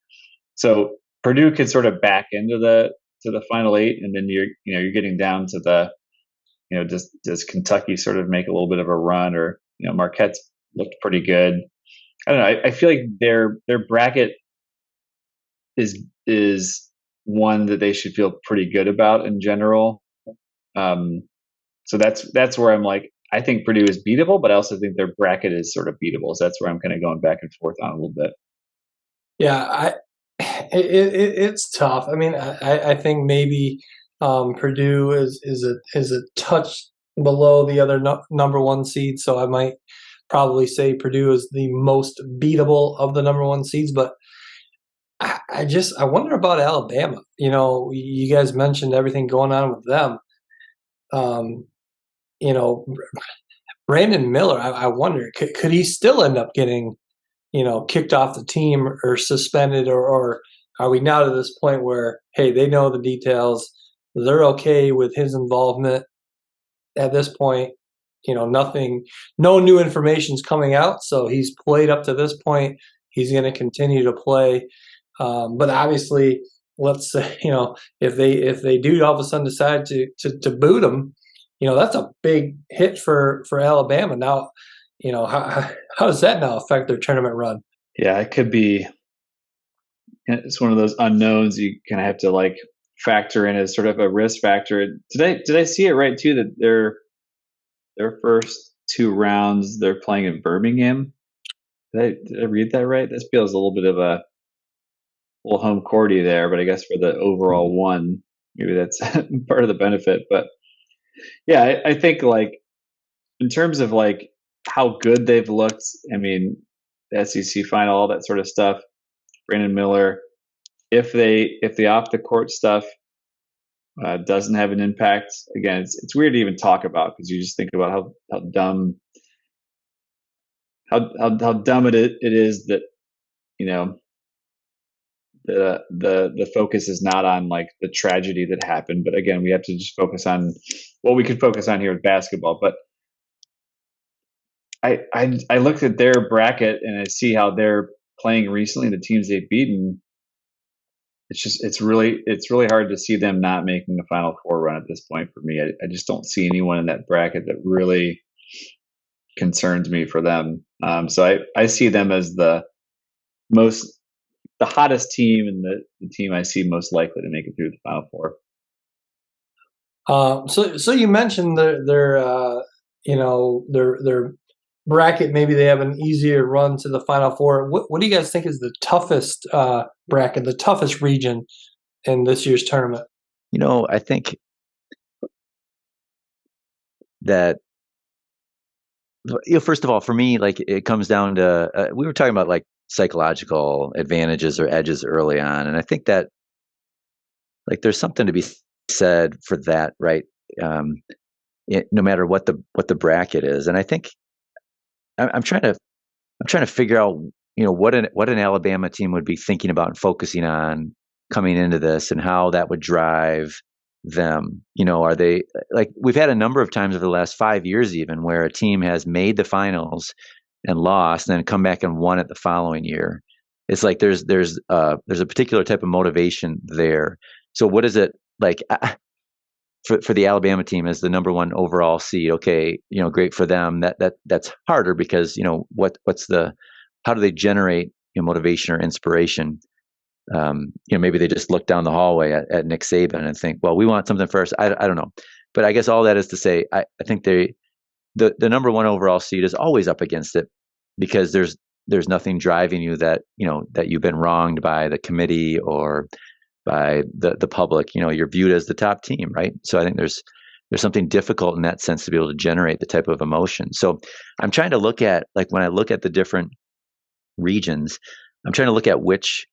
So Purdue could sort of back into the final 8, and then you're getting down to the, does Kentucky sort of make a little bit of a run, or Marquette's looked pretty good. I don't know. I feel like their bracket is one that they should feel pretty good about in general. So that's where I'm like, I think Purdue is beatable, but I also think their bracket is sort of beatable. So that's where I'm kind of going back and forth on a little bit. Yeah, it's tough. I mean, I think maybe Purdue is a touch below the other number 1 seed, so I might probably say Purdue is the most beatable of the number 1 seeds. But I wonder about Alabama. You guys mentioned everything going on with them. Brandon Miller, I wonder, could he still end up getting kicked off the team or suspended, or are we now to this point where, hey, they know the details, they're okay with his involvement at this point? No new information's coming out, so he's played up to this point. He's going to continue to play, but obviously, let's say if they do all of a sudden decide to boot him, that's a big hit for Alabama. Now, how does that now affect their tournament run? Yeah, it could be. It's one of those unknowns you kind of have to like factor in as sort of a risk factor. Did I see it right too that their first 2 rounds they're playing in Birmingham? Did I read that right? This feels a little bit of a little home courty there, but I guess for the overall one, maybe that's part of the benefit. But yeah, I think like in terms of like how good they've looked, I mean, the SEC final, all that sort of stuff. Brandon Miller, if the off the court stuff doesn't have an impact, again, it's weird to even talk about because you just think about how dumb it is that the focus is not on like the tragedy that happened, but again, we have to just focus on what we could focus on here with basketball. But I looked at their bracket and I see how they're playing recently, the teams they've beaten. It's really hard to see them not making a Final Four run at this point for me. I just don't see anyone in that bracket that really concerns me for them. So I see them as the hottest team and the team I see most likely to make it through the Final Four. So you mentioned their bracket. Maybe they have an easier run to the Final Four. What do you guys think is the toughest bracket, the toughest region in this year's tournament? I think that, first of all, for me, like, it comes down to, we were talking about like psychological advantages or edges early on. And I think that, like, there's something to be said for that, right? No matter what the bracket is. And I think I'm trying to figure out, what an Alabama team would be thinking about and focusing on coming into this, and how that would drive them. Are they, like, we've had a number of times over the last 5 years even where a team has made the finals and lost, and then come back and won it the following year. It's like there's a particular type of motivation there. So what is it like for the Alabama team as the number one overall seed? Okay, great for them. That's harder because how do they generate motivation or inspiration? Maybe they just look down the hallway at Nick Saban and think, well, we want something first. I don't know, but I guess all that is to say, I think the number one overall seed is always up against it, because there's nothing driving you that you've been wronged by the committee or by the public. You're viewed as the top team, right? So I think there's something difficult in that sense to be able to generate the type of emotion. So I'm trying to look at, like, when I look at the different regions, I'm trying to look at which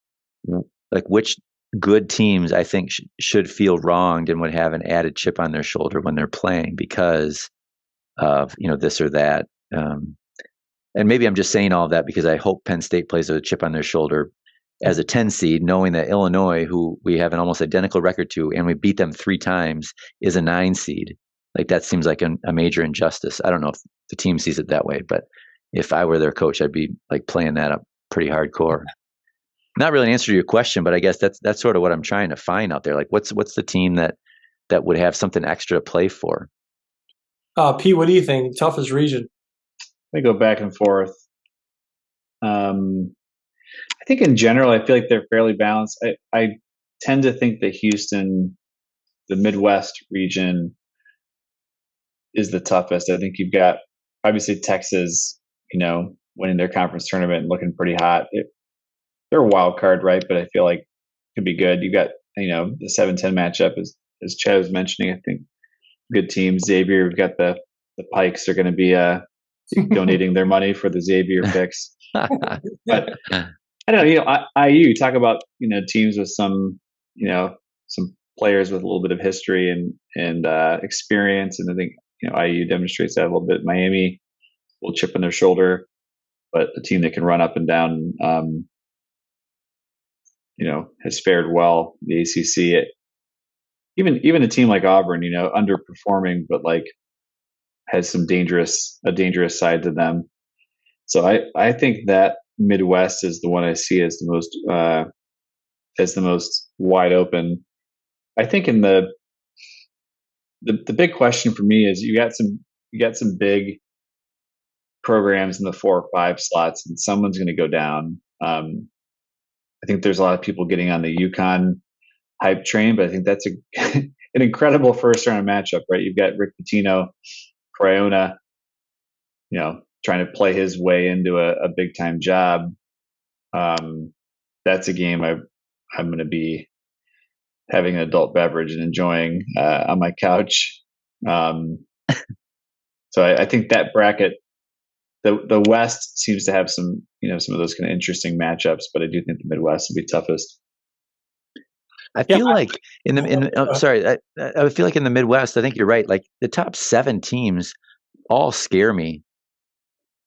good teams I think should feel wronged and would have an added chip on their shoulder when they're playing because of this or that. And maybe I'm just saying all of that because I hope Penn State plays with a chip on their shoulder as a 10 seed, knowing that Illinois, who we have an almost identical record to, and we beat them 3 times, is a 9 seed. Like, that seems like a major injustice. I don't know if the team sees it that way, but if I were their coach, I'd be like playing that up pretty hardcore. Not really an answer to your question, but I guess that's sort of what I'm trying to find out there. Like, what's the team that would have something extra to play for? Pete, what do you think? Toughest region? They go back and forth. I think in general, I feel like they're fairly balanced. I tend to think that Houston, the Midwest region, is the toughest. I think you've got, obviously, Texas, winning their conference tournament and looking pretty hot. They're a wild card, right? But I feel like it could be good. You got, the 7-10 matchup, as Chad was mentioning. I think good team. Xavier, we've got the Pikes are going to be donating their money for the Xavier picks. But I don't know. IU, talk about teams with some players with a little bit of history and experience, and I think IU demonstrates that a little bit. Miami, a little chip on their shoulder, but a team that can run up and down. Has fared well. The ACC, even a team like Auburn, underperforming, but like has a dangerous side to them. So I think that Midwest is the one I see as the most wide open. I think in the big question for me is you got some big programs in the 4 or 5 slots, and someone's going to go down. I think there's a lot of people getting on the UConn hype train, but I think that's an incredible first round matchup, right? You've got Rick Pitino, Crayola, trying to play his way into a big time job. That's a game I'm going to be having an adult beverage and enjoying on my couch. So I think that bracket, the West seems to have some of those kind of interesting matchups, but I do think the Midwest will be toughest. I feel like I feel like in the Midwest, I think you're right. Like, the top 7 teams all scare me,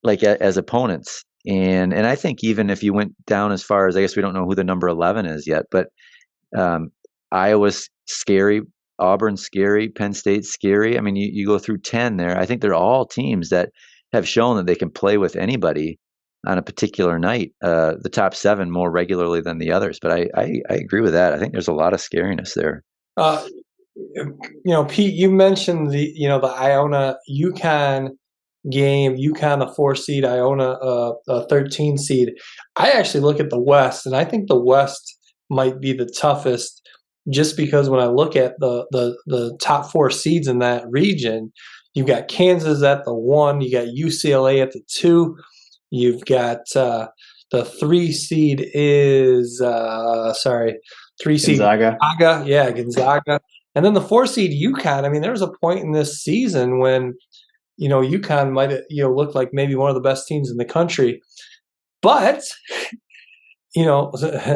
like, as opponents. And I think even if you went down as far as, I guess we don't know who the number 11 is yet, but Iowa's scary, Auburn's scary, Penn State's scary. I mean, you go through 10 there. I think they're all teams that have shown that they can play with anybody on a particular night. The top 7 more regularly than the others, but I agree with that. I think there's a lot of scariness there. Pete, you mentioned the Iona UConn game. UConn, a 4 seed, Iona, a 13 seed. I actually look at the West, and I think the West might be the toughest, just because when I look at the top 4 seeds in that region, you've got Kansas at the 1, you got UCLA at the 2, you've got the 3 seed is 3 seed Gonzaga. Gonzaga, and then the 4 seed UConn. I mean, there was a point in this season when UConn might have looked like maybe one of the best teams in the country, but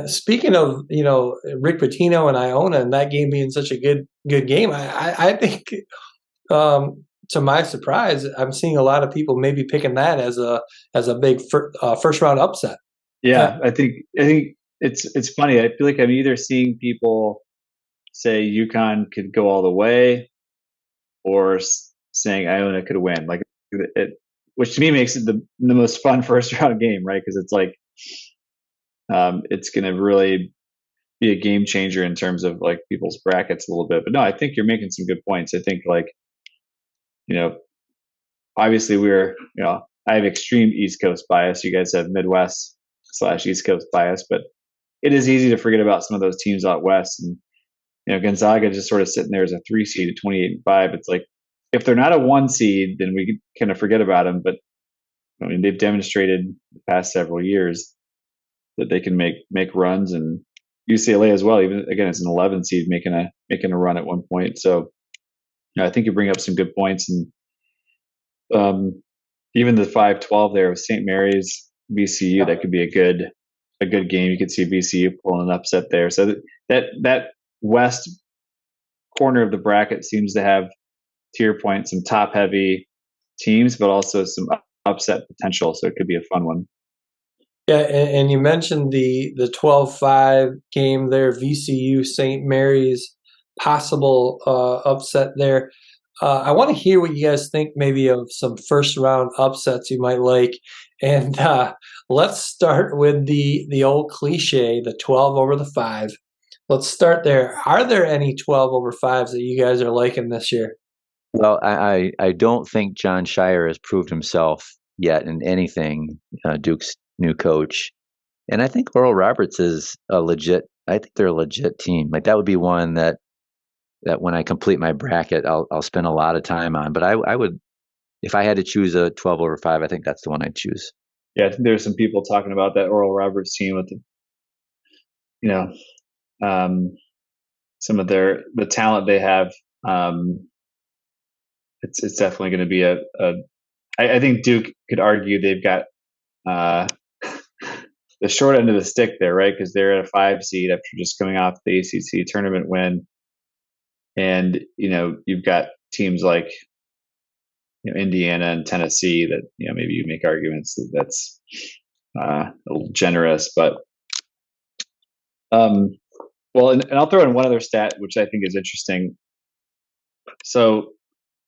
speaking of Rick Pitino and Iona and that game being such a good game, I think to my surprise, I'm seeing a lot of people maybe picking that as a big first round upset. Yeah, I think it's funny. I feel like I'm either seeing people say UConn could go all the way, or saying Iona could win. Like which to me makes it the most fun first round game, right? Because it's like it's going to really be a game changer in terms of like people's brackets a little bit. But no, I think you're making some good points. I think like obviously I have extreme East Coast bias. You guys have Midwest / East Coast bias, but it is easy to forget about some of those teams out west. And Gonzaga just sort of sitting there as a 3 seed at 28-5. It's like if they're not a 1 seed, then we kind of forget about them. But I mean, they've demonstrated the past several years that they can make runs, and UCLA as well. Even again, as an 11 seed, making a run at one point. So I think you bring up some good points, and even the 5-12 there with St. Mary's VCU, that could be a good game. You could see VCU pulling an upset there. So that west corner of the bracket seems to have, to your point, some top heavy teams, but also some upset potential. So it could be a fun one. Yeah, and you mentioned the 12-5 game there, VCU St. Mary's, possible upset there. I want to hear what you guys think maybe of some first round upsets you might like. And let's start with the old cliche, the 12 over the 5. Let's start there. Are there any 12 over 5s that you guys are liking this year? Well, I don't think John Shire has proved himself yet in anything, Duke's new coach. And I think Oral Roberts is I think they're a legit team. Like that would be one that when I complete my bracket, I'll spend a lot of time on. But I would, if I had to choose a 12 over 5, I think that's the one I'd choose. Yeah, I think there's some people talking about that Oral Roberts team with some of the talent they have. It's definitely going to be I think Duke could argue they've got the short end of the stick there, right? Because they're at a 5 seed after just coming off the ACC tournament win. And, you've got teams like, Indiana and Tennessee that, maybe you make arguments that's a little generous, but, well, and I'll throw in one other stat, which I think is interesting. So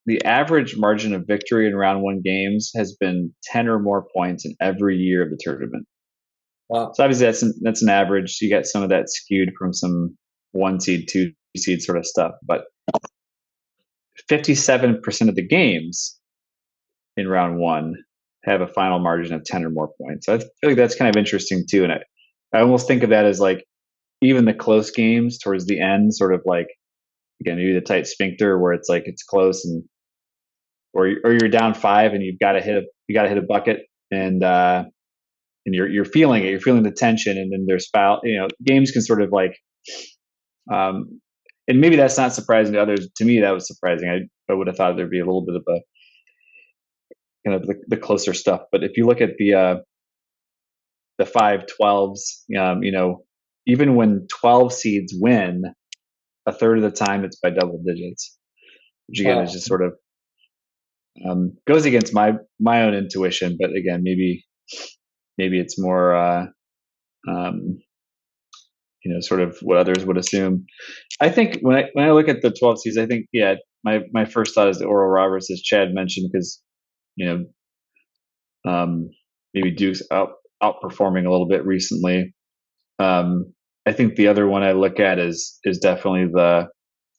the average margin of victory in round 1 games has been 10 or more points in every year of the tournament. Wow. So obviously that's an average. You got some of that skewed from some 1 seed, 2 seed sort of stuff, but 57% of the games in round 1 have a final margin of 10 or more points. So I feel like that's kind of interesting too. And I almost think of that as like even the close games towards the end, sort of like, again, maybe the tight sphincter where it's like it's close or you're down 5 and you got to hit a bucket and you're feeling it. You're feeling the tension, and then there's foul. Games can sort of like, and maybe that's not surprising to others. To me, that was surprising. I would have thought there'd be a little bit of a kind of the closer stuff. But if you look at the 5-12s, even when 12 seeds win, a third of the time it's by double digits, which again is just sort of goes against my own intuition. But again, maybe it's more sort of what others would assume. I think when I look at the 12 seeds, I think my first thought is the Oral Roberts, as Chad mentioned, because maybe Duke's outperforming a little bit recently. I think the other one I look at is definitely the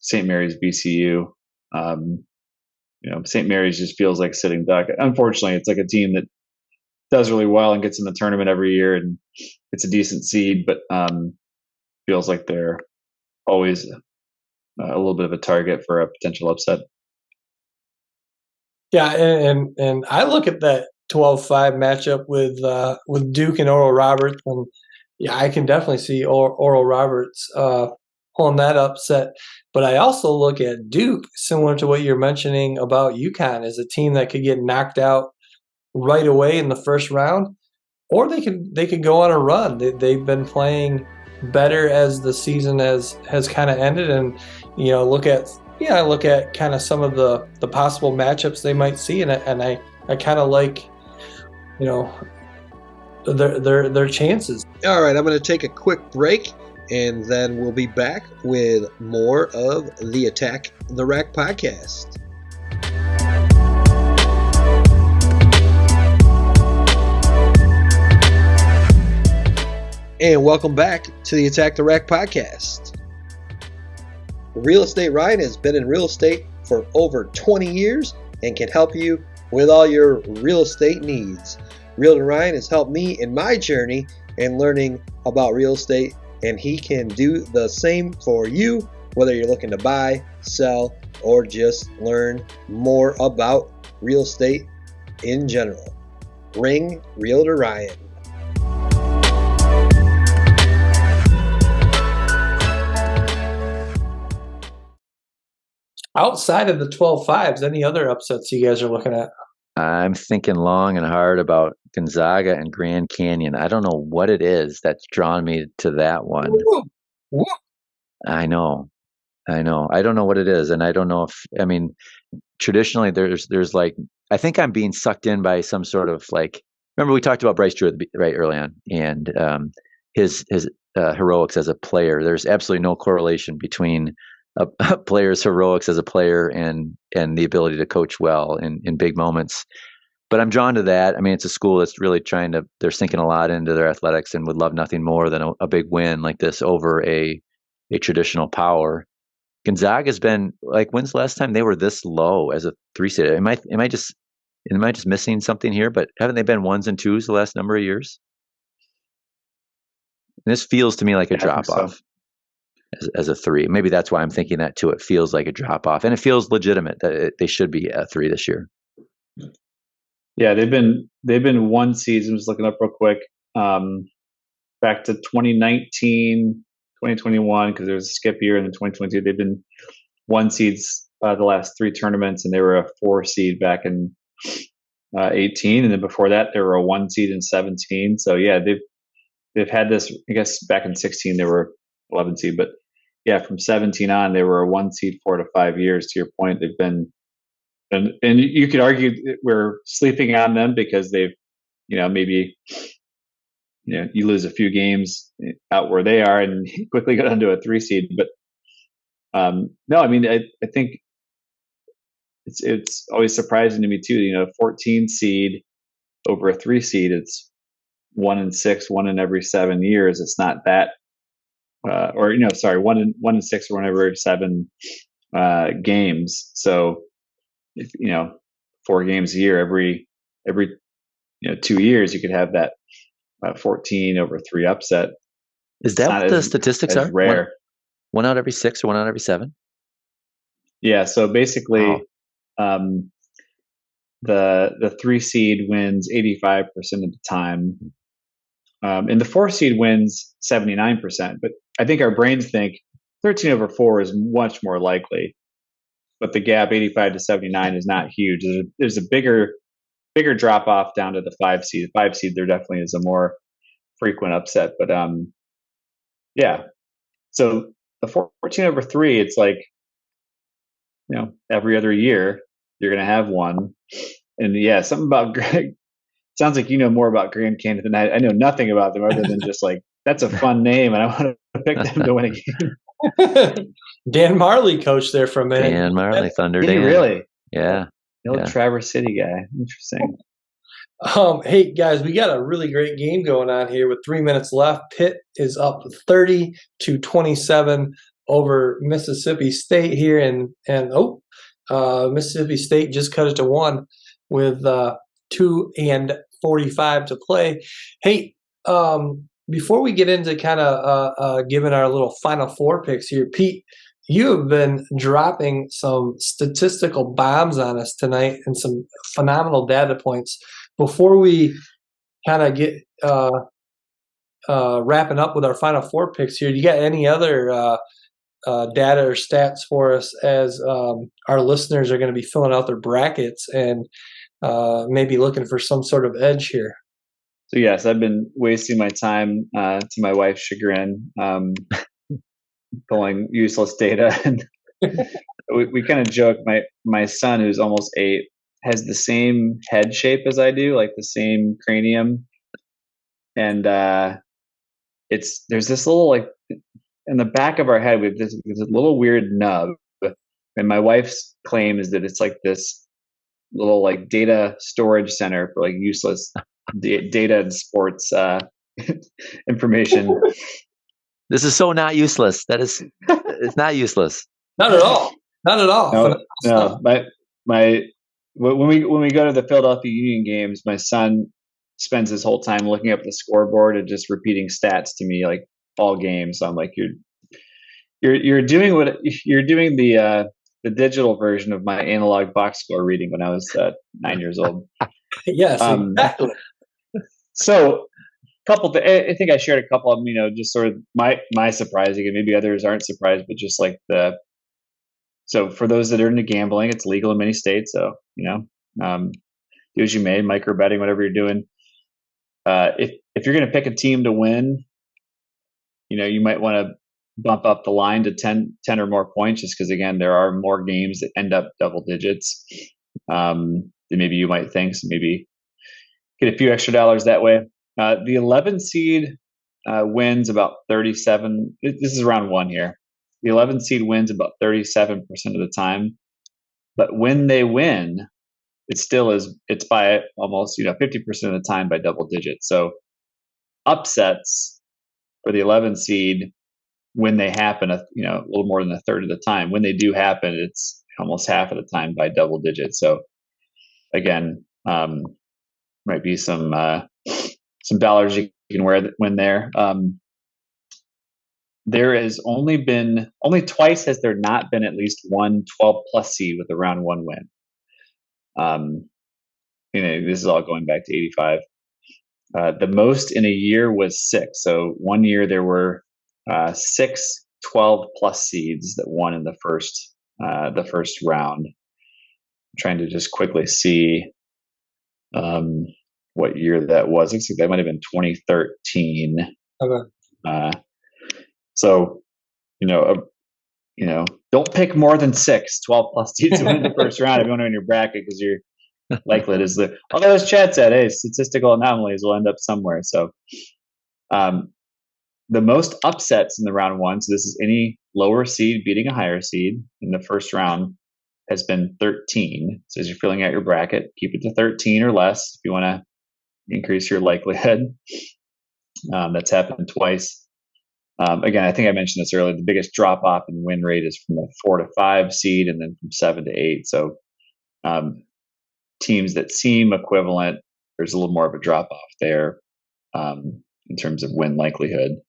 St. Mary's VCU. St. Mary's just feels like sitting duck. Unfortunately, it's like a team that does really well and gets in the tournament every year, and it's a decent seed, but feels like they're always a little bit of a target for a potential upset. Yeah, and I look at that 12-5 matchup with Duke and Oral Roberts, and yeah, I can definitely see Oral Roberts pulling that upset. But I also look at Duke, similar to what you're mentioning about UConn, as a team that could get knocked out right away in the first round, or they could go on a run. They've been playing better as the season has kind of ended, and look at kind of some of the possible matchups they might see, and I kind of like their chances. All right, I'm going to take a quick break, and then we'll be back with more of the Attack the Rack podcast. And welcome back to the Attack the Rack podcast. Real Estate Ryan has been in real estate for over 20 years and can help you with all your real estate needs. Realtor Ryan has helped me in my journey in learning about real estate, and he can do the same for you, whether you're looking to buy, sell, or just learn more about real estate in general. Ring Realtor Ryan. Outside of the 12-5s, any other upsets you guys are looking at? I'm thinking long and hard about Gonzaga and Grand Canyon. I don't know what it is that's drawn me to that one. Woo. I know. I don't know what it is, and I don't know if traditionally there's like, I think I'm being sucked in by some sort of like. Remember we talked about Bryce Drew right early on, and his heroics as a player. There's absolutely no correlation between a player's heroics as a player and the ability to coach well in big moments. But I'm drawn to that. I mean, it's a school that's really they're sinking a lot into their athletics and would love nothing more than a big win like this over a traditional power. Gonzaga's been like, when's the last time they were this low as a 3 seed? Am I just missing something here? But haven't they been 1s and 2s the last number of years? And this feels to me like a drop off. As a 3. Maybe that's why I'm thinking that too. It feels like a drop off, and it feels legitimate that they should be a 3 this year. Yeah, they've been 1 seeds. I'm just looking up real quick. Back to 2019, 2021, because there was a skip year, and then 2022. They've been 1 seeds the last 3 tournaments, and they were a 4 seed back in 18, and then before that they were a 1 seed in 17. So yeah, they've had this. I guess back in 16 they were 11 seed, but yeah, from 17 on, they were a 1 seed 4 to 5 years. To your point, they've been, and you could argue that we're sleeping on them because they've, maybe, you lose a few games out where they are and quickly go down to a 3 seed. But no, I mean, I think it's always surprising to me too. 14 seed over a 3 seed, it's 1 in 6, 1 in every 7 years. It's not that. 1 in 6 or 1 every 7 games. So, if 4 games a year, every 2 years, you could have that 14 over 3 upset. Is that what the statistics are? Rare. 1 out every 6 or 1 out every 7? Yeah. So basically, the 3 seed wins 85% of the time. And the 4 seed wins 79%, but I think our brains think 13 over 4 is much more likely, but the gap 85 to 79 is not huge. There's a bigger drop off down to the 5 seed. The 5 seed, there definitely is a more frequent upset, but yeah. So the 14 over 3, it's like, every other year you're going to have one. And yeah, something about Greg. Sounds like you know more about Grand Canyon than I know nothing about them other than just like, that's a fun name and I want to pick them to win a game. Dan Marley coached there for a minute. Dan Marley, Thunder Dan. Really? Yeah. The old Traverse City guy. Interesting. Hey guys, we got a really great game going on here with 3 minutes left. Pitt is up 30-27 over Mississippi State here, and Mississippi State just cut it to 1 with 2:45 to play. Hey, before we get into kind of giving our little Final Four picks here, Pete, you have been dropping some statistical bombs on us tonight and some phenomenal data points. Before we kind of get wrapping up with our Final Four picks here, do you got any other data or stats for us as our listeners are going to be filling out their brackets and maybe looking for some sort of edge here? So yes, I've been wasting my time to my wife's chagrin, pulling useless data. And we kind of joke. My son, who's almost 8, has the same head shape as I do, like the same cranium, and there's this little, like, in the back of our head, we have this little weird nub. And my wife's claim is that it's like this little, like, data storage center for, like, useless data and sports information. This is so not useless. It's not useless. Not at all. Not at all. No. When we go to the Philadelphia Union games, my son spends his whole time looking up the scoreboard and just repeating stats to me, like, all games. So I'm like, you're doing the digital version of my analog box score reading when I was 9 years old. Yes, exactly. So, I think I shared a couple of them. Just sort of my surprising, and maybe others aren't surprised, but just like so for those that are into gambling, it's legal in many states. So do as you may, micro betting, whatever you're doing. If you're going to pick a team to win, you might want to bump up the line to 10 or more points, just because, again, there are more games that end up double digits than maybe you might think. So maybe get a few extra dollars that way. The 11 seed wins about 37. This is round 1 here. The 11 seed wins about 37% of the time, but when they win, it's by almost 50% of the time by double digits. So upsets for the 11 seed, when they happen, a little more than a third of the time. When they do happen, it's almost half of the time by double digits. So again, might be some dollars you can win there. There has only twice has there not been at least one 12+ seed with a round 1 win. This is all going back to 85. The most in a year was 6. So one year there were 6 12+ seeds that won in the first round. I'm trying to just quickly see what year that was. Looks like that might have been 2013. Okay. So, don't pick more than 6 12+ seeds to win the first round if you want to win your bracket, because your likelihood is although as Chad said, hey, statistical anomalies will end up somewhere. So, the most upsets in the round 1, so this is any lower seed beating a higher seed in the first round, has been 13. So as you're filling out your bracket, keep it to 13 or less if you want to increase your likelihood. That's happened twice. Again, I think I mentioned this earlier. The biggest drop off in win rate is from the 4 to 5 seed, and then from 7 to 8. So teams that seem equivalent, there's a little more of a drop off there in terms of win likelihood.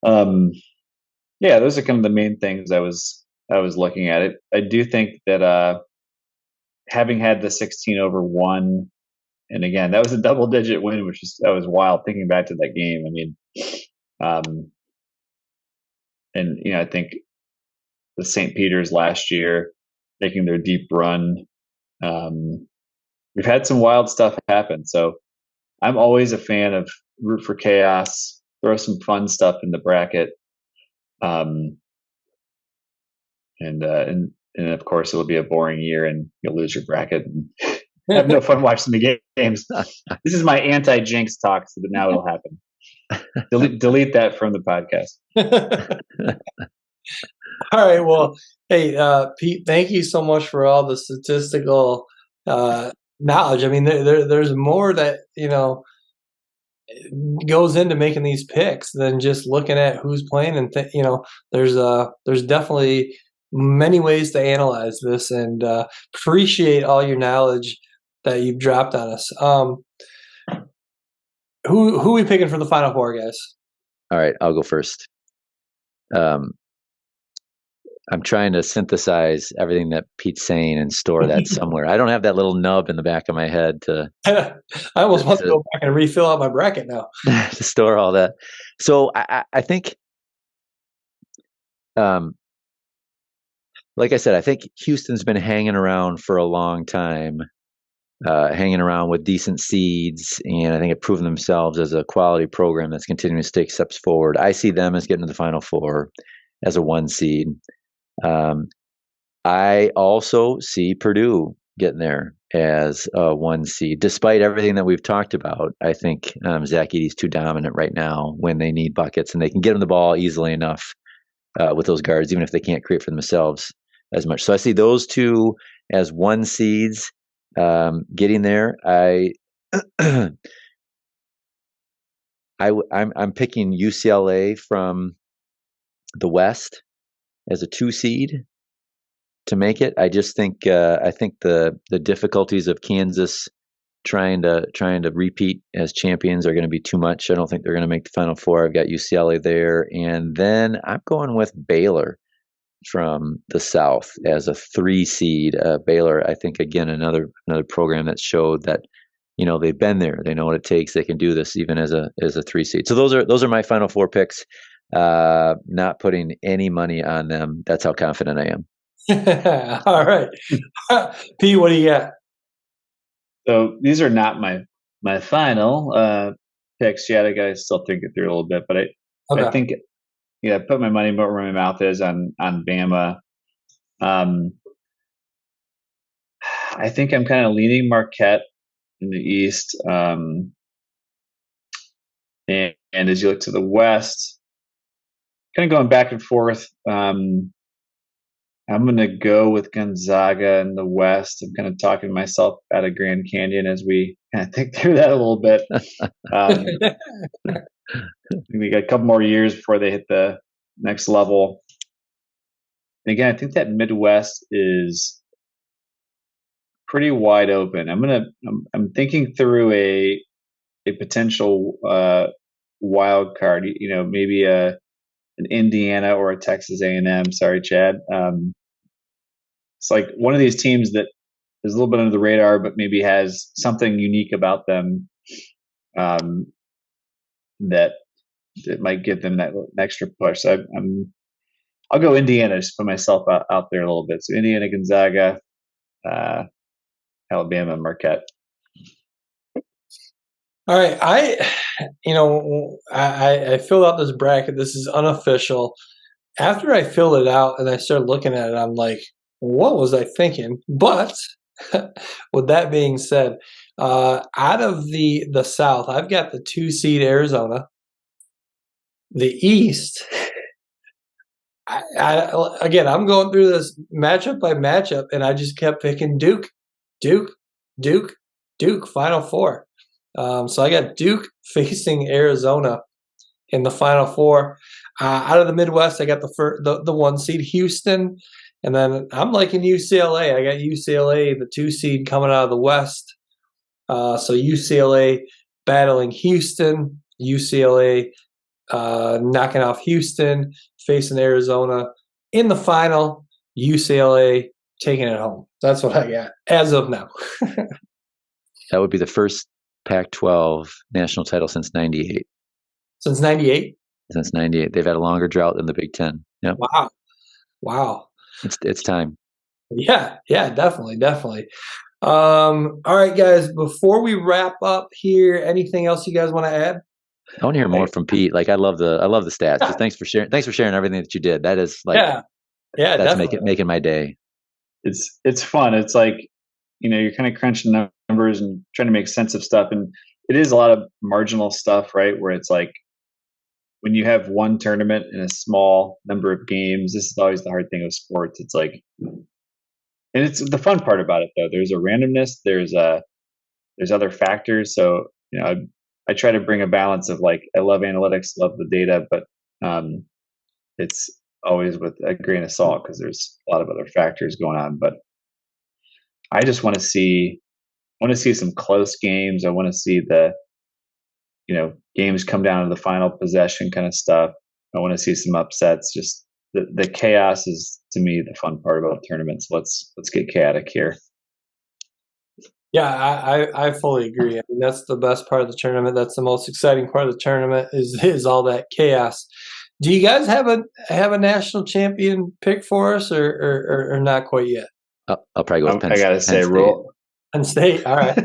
Those are kind of the main things I was looking at. It. I do think that having had the 16/1, and again, that was a double-digit win, that was wild. Thinking back to that game, I mean, I think the St. Peter's last year making their deep run. We've had some wild stuff happen, so I'm always a fan of root for chaos, throw some fun stuff in the bracket, and of course it'll be a boring year and you'll lose your bracket and have no fun watching the games. This is my anti-jinx talk, so that now it'll happen. Delete that from the podcast. All right. Well, hey, Pete, thank you so much for all the statistical knowledge. I mean, there's more that goes into making these picks than just looking at who's playing, and there's definitely many ways to analyze this, and appreciate all your knowledge that you've dropped on us. Who are we picking for the Final Four, guys? All right, I'll go first. I'm trying to synthesize everything that Pete's saying and store that somewhere. I don't have that little nub in the back of my head to. I almost want to go back and refill out my bracket now to store all that. So I think, like I said, I think Houston's been hanging around for a long time, hanging around with decent seeds, and I think have proven themselves as a quality program that's continuing to take steps forward. I see them as getting to the Final Four as a 1 seed. I also see Purdue getting there as a 1 seed, despite everything that we've talked about. I think Zach Edey's too dominant right now when they need buckets, and they can get him the ball easily enough with those guards, even if they can't create for themselves as much. So I see those two as 1 seeds getting there. I'm picking UCLA from the West as a 2 seed to make it. I just think I think the difficulties of Kansas trying to repeat as champions are going to be too much. I don't think they're going to make the Final Four. I've got UCLA there, and then I'm going with Baylor from the South as a 3 seed. Baylor, I think, again, another program that showed that they've been there. They know what it takes. They can do this even as a 3 seed. So those are my Final Four picks. Not putting any money on them. That's how confident I am. All right. Pete, what do you got? So these are not my final picks yet. I gotta still think it through a little bit, but I think I put my money where my mouth is on Bama. I think I'm kind of leaning Marquette in the East, and as you look to the West, kind of going back and forth. I'm going to go with Gonzaga in the West. I'm kind of talking myself out of Grand Canyon as we kind of think through that a little bit. We got a couple more years before they hit the next level. And again, I think that Midwest is pretty wide open. I'm thinking through a potential wild card. Maybe an Indiana or a Texas A&M. Sorry, Chad. It's like one of these teams that is a little bit under the radar, but maybe has something unique about them that might give them that extra push. So I'll go Indiana, just put myself out there a little bit. So Indiana, Gonzaga, Alabama, Marquette. All right. I filled out this bracket. This is unofficial. After I filled it out and I started looking at it, I'm like, what was I thinking? But with that being said, out of the South, I've got the 2 seed Arizona. The East, again, I'm going through this matchup by matchup, and I just kept picking Duke, Final Four. So I got Duke facing Arizona in the Final Four. Out of the Midwest, I got the 1 seed Houston, and then I'm liking UCLA. I got UCLA, the 2 seed, coming out of the West. So UCLA battling Houston, UCLA knocking off Houston, facing Arizona in the final. UCLA taking it home. That's what I got as of now. That would be the first Pac-12 national title since '98. Since '98? Since '98. They've had a longer drought than the Big Ten. Yep. Wow. It's time. Yeah, definitely. All right, guys, before we wrap up here, anything else you guys want to add? I want to hear more from Pete. Like, I love the stats. Just thanks for sharing everything that you did. That is like, that's definitely making my day. It's fun. It's like, you're kind of crunching numbers and trying to make sense of stuff. And it is a lot of marginal stuff, right? Where it's like, when you have one tournament in a small number of games, this is always the hard thing with sports. It's like, and it's the fun part about it though. There's a randomness. There's other factors. So, I try to bring a balance of like, I love analytics, love the data, but it's always with a grain of salt because there's a lot of other factors going on. But I just want to see some close games. I want to see the games come down to the final possession kind of stuff. I want to see some upsets. Just the chaos is, to me, the fun part about tournaments. Let's get chaotic here. Yeah, I fully agree. I mean, that's the best part of the tournament. That's the most exciting part of the tournament is all that chaos. Do you guys have a national champion pick for us, or not quite yet? I'll probably go with Penn. I gotta say, roll Penn State. All right.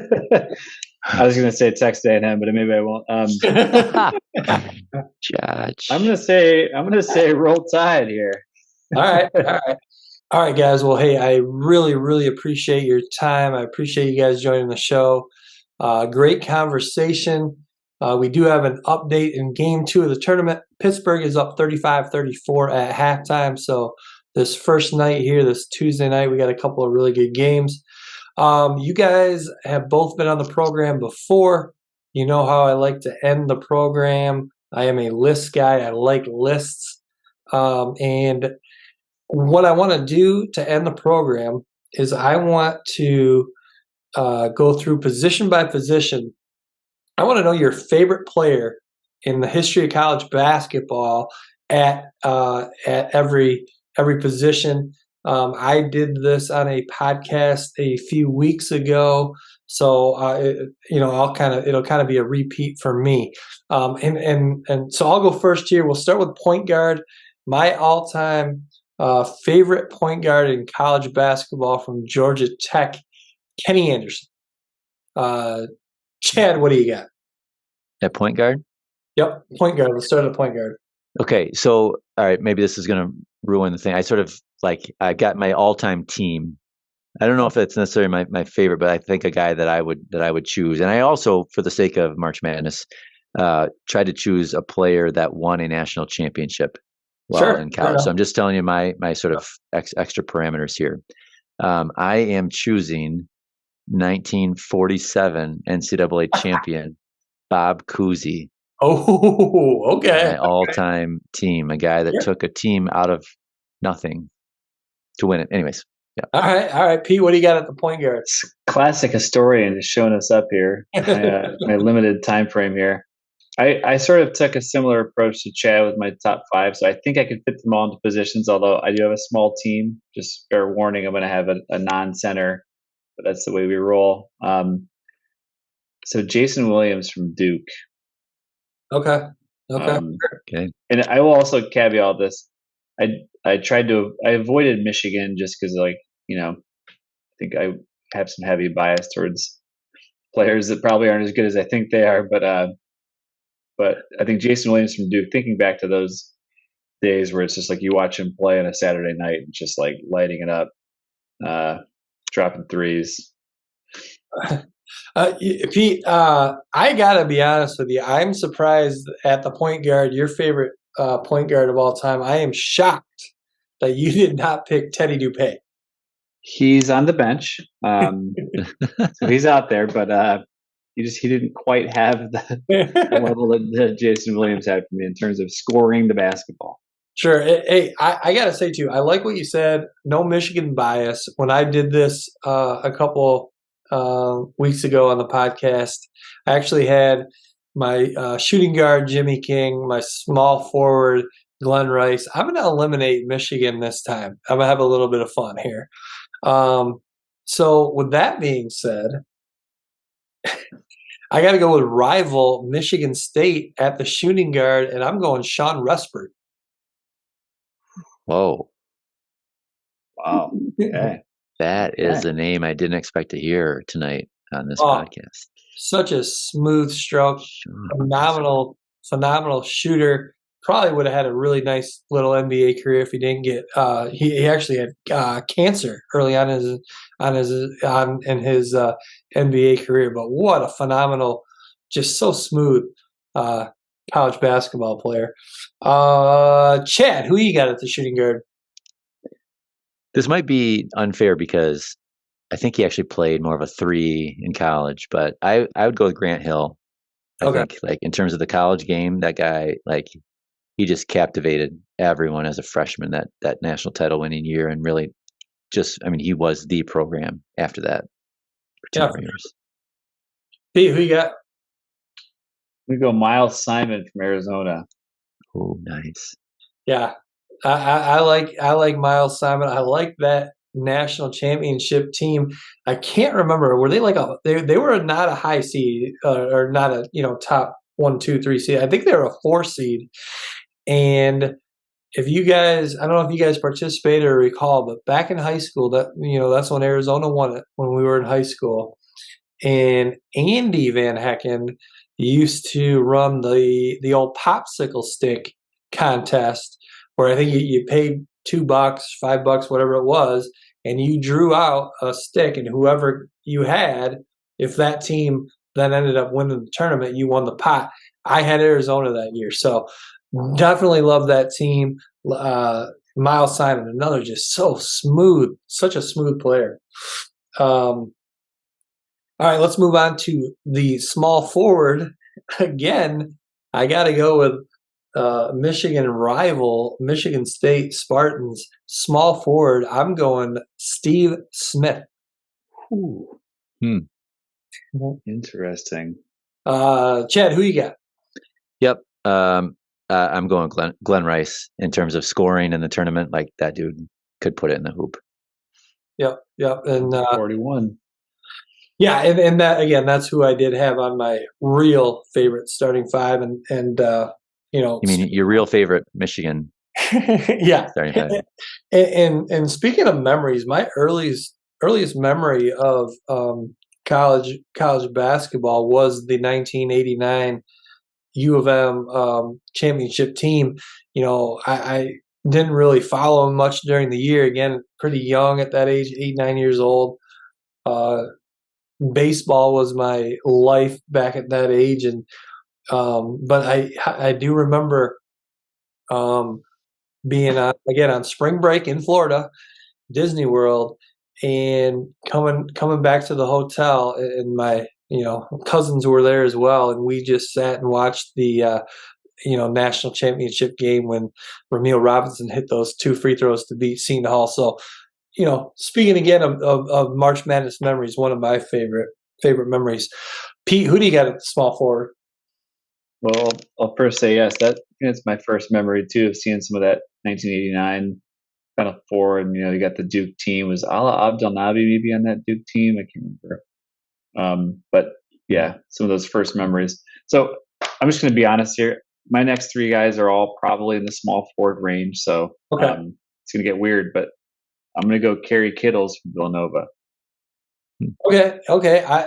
I was gonna say Texas A&M, but maybe I won't. Judge. I'm gonna say Roll Tide here. All right, guys. Well, hey, I really, really appreciate your time. I appreciate you guys joining the show. Great conversation. We do have an update in Game 2 of the tournament. Pittsburgh is up 35-34 at halftime. So this first night here, this Tuesday night, we got a couple of really good games. You guys have both been on the program before. You know how I like to end the program. I am a list guy. I like lists. And what I want to do to end the program is I want to go through position by position. I want to know your favorite player in the history of college basketball at every position. I did this on a podcast a few weeks ago, so it'll kind of be a repeat for me. And so I'll go first here. We'll start with point guard. My all-time favorite point guard in college basketball from Georgia Tech, Kenny Anderson. Chad, what do you got? At point guard? Yep, point guard. Let's start at point guard. Okay, so all right, maybe this is going to ruin the thing. I got my all-time team. I don't know if that's necessarily my favorite, but I think a guy that I would choose. And I also, for the sake of March Madness, tried to choose a player that won a national championship while in college. So I'm just telling you my sort of extra parameters here. I am choosing 1947 NCAA champion Bob Cousy. Oh, okay. My all-time team, a guy that took a team out of nothing to win it. Anyways, yeah. All right, Pete, what do you got at the point guard? Classic historian is showing us up here. My limited time frame here. I sort of took a similar approach to Chad with my top 5, so I think I could fit them all into positions, although I do have a small team. Just fair warning, I'm going to have a non-center, but that's the way we roll. So Jason Williams from Duke. Okay. Okay. And I will also caveat this. I avoided Michigan just because, I think I have some heavy bias towards players that probably aren't as good as I think they are. But I think Jason Williams from Duke, thinking back to those days where it's just like you watch him play on a Saturday night and just like lighting it up, dropping threes. Pete, I gotta be honest with you. I'm surprised at the point guard, your favorite point guard of all time. I am shocked that you did not pick Teddy Dupay. He's on the bench, so he's out there, but he didn't quite have the level that Jason Williams had for me in terms of scoring the basketball. Sure. Hey, I got to say, too, I like what you said. No Michigan bias. When I did this a couple weeks ago on the podcast, I actually had my shooting guard, Jimmy King, my small forward, Glenn Rice. I'm going to eliminate Michigan this time. I'm going to have a little bit of fun here. So with that being said, I got to go with rival Michigan State at the shooting guard, and I'm going Sean Respert. Whoa. Wow. Okay. That is a name I didn't expect to hear tonight on this podcast. Such a smooth stroke, phenomenal shooter. Probably would have had a really nice little NBA career if he didn't get. He actually had cancer early on in his NBA career. But what a phenomenal, just so smooth college basketball player. Chad, who you got at the shooting guard? This might be unfair because I think he actually played more of a 3 in college, but I would go with Grant Hill. I think, like, in terms of the college game, that guy, like, he just captivated everyone as a freshman that national title winning year, and really just, I mean, he was the program after that for 2 more years. Pete, who you got? We go Miles Simon from Arizona. Oh, nice. Yeah, I like Miles Simon. I like that national championship team. I can't remember. Were they like they were not a high seed or not a top 1, 2, 3 seed. I think they were a 4 seed. And if you guys, I don't know if you guys participated or recall, but back in high school, that's when Arizona won it, when we were in high school. And Andy Van Hecken used to run the old popsicle stick contest, where I think you paid $2, $5, whatever it was, and you drew out a stick, and whoever you had, if that team then ended up winning the tournament, you won the pot. I had Arizona that year, so definitely love that team. Miles Simon, another just so smooth, such a smooth player. All right, let's move on to the small forward. Again, I got to go with Michigan rival, Michigan State Spartans, small forward. I'm going Steve Smith. Ooh. Interesting. Chad, who you got? Yep. I'm going Glenn Rice in terms of scoring in the tournament. Like, that dude could put it in the hoop. Yep. And 41. Yeah, and that, again, that's who I did have on my real favorite starting five, and You mean your real favorite Michigan? Yeah. Starting five. And speaking of memories, my earliest memory of college basketball was the 1989 U of M championship team. I didn't really follow them much during the year. Again, pretty young at that age, 8, 9 years old. Baseball was my life back at that age, and but I do remember being on spring break in Florida, Disney World, and coming back to the hotel, and my cousins were there as well, and we just sat and watched the national championship game when Ramil Robinson hit those 2 free throws to beat Seton Hall. So, speaking again of March Madness memories, one of my favorite memories. Pete, who do you got at the small forward? Well, I'll first say yes. That's my first memory too of seeing some of that 1989 Final Four, and you got the Duke team. Was Ala Abdelnaby maybe on that Duke team? I can't remember. But yeah, some of those first memories. So I'm just going to be honest here. My next 3 guys are all probably in the small forward range. So okay. It's going to get weird, but I'm going to go Kerry Kittles from Villanova. Okay.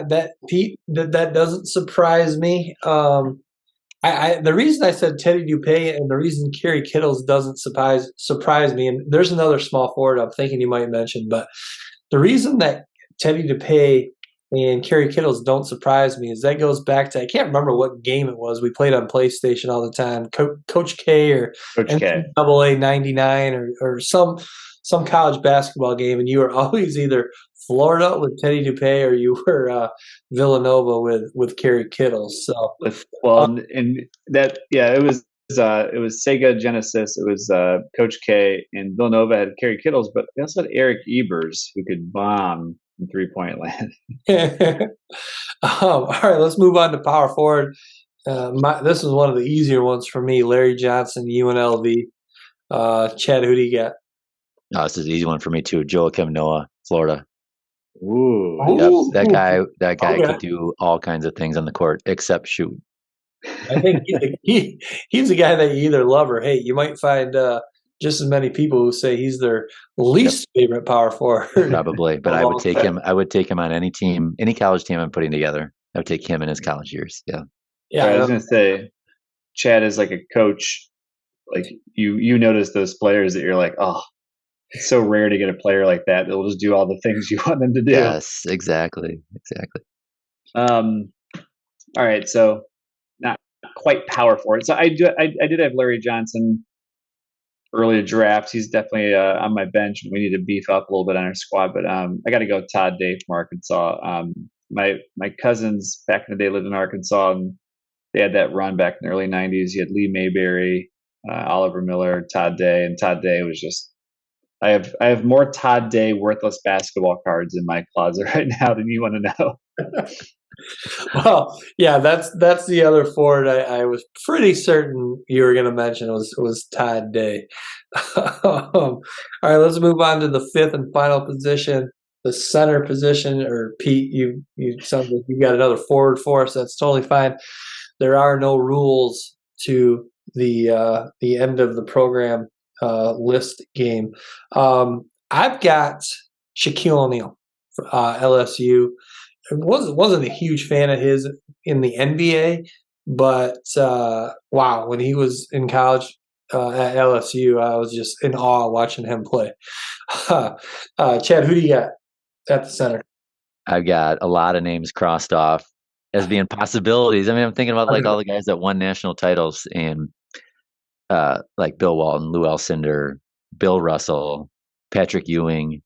That doesn't surprise me. The reason I said Teddy Dupay and the reason Kerry Kittles doesn't surprise me, and there's another small forward I'm thinking you might mention, but the reason that Teddy Dupay and Kerry Kittles don't surprise me is that goes back to, I can't remember what game it was. We played on PlayStation all the time. Coach K or NCAA 99 or some college basketball game, and you were always either Florida with Teddy Dupay or you were Villanova with Kerry Kittles. So and that it was Sega Genesis. It was Coach K, and Villanova had Kerry Kittles, but they also had Eric Ebers, who could bomb in 3-point land. All right, let's move on to power forward. This is one of the easier ones for me. Larry Johnson, UNLV. Chad, who do you got? Oh, this is an easy one for me too. Joakim Noah, Florida. Ooh, yep. That guy could do all kinds of things on the court except shoot. I think he's a guy that you either love or hate. You might find just as many people who say he's their least favorite power forward. Probably, but I would take him. I would take him on any team, any college team I'm putting together. I would take him in his college years. Yeah. Yeah. I was going to say, Chad is like a coach. Like you notice those players that you're like, oh, it's so rare to get a player like that. They'll just do all the things you want them to do. Yes, exactly. All right, so not quite power forward. So I did have Larry Johnson early drafts. He's definitely on my bench. We need to beef up a little bit on our squad, but I got to go Todd Day from Arkansas. My cousins back in the day lived in Arkansas, and they had that run back in the early '90s. You had Lee Mayberry, Oliver Miller, Todd Day, and Todd Day was just. I have more Todd Day worthless basketball cards in my closet right now than you want to know. Well, yeah, that's the other forward I was pretty certain you were going to mention was Todd Day. All right, let's move on to the fifth and final position, the center position. Or Pete, you sound like you got another forward for us. That's totally fine. There are no rules to the end of the program list game. I've got Shaquille O'Neal, LSU. Wasn't a huge fan of his in the NBA, but wow, when he was in college at LSU, I was just in awe watching him play. Chad, who do you got at the center? I've got a lot of names crossed off as being possibilities. I mean, I'm thinking about like all the guys that won national titles, and like Bill Walton, Lou Alcindor, Bill Russell, Patrick Ewing.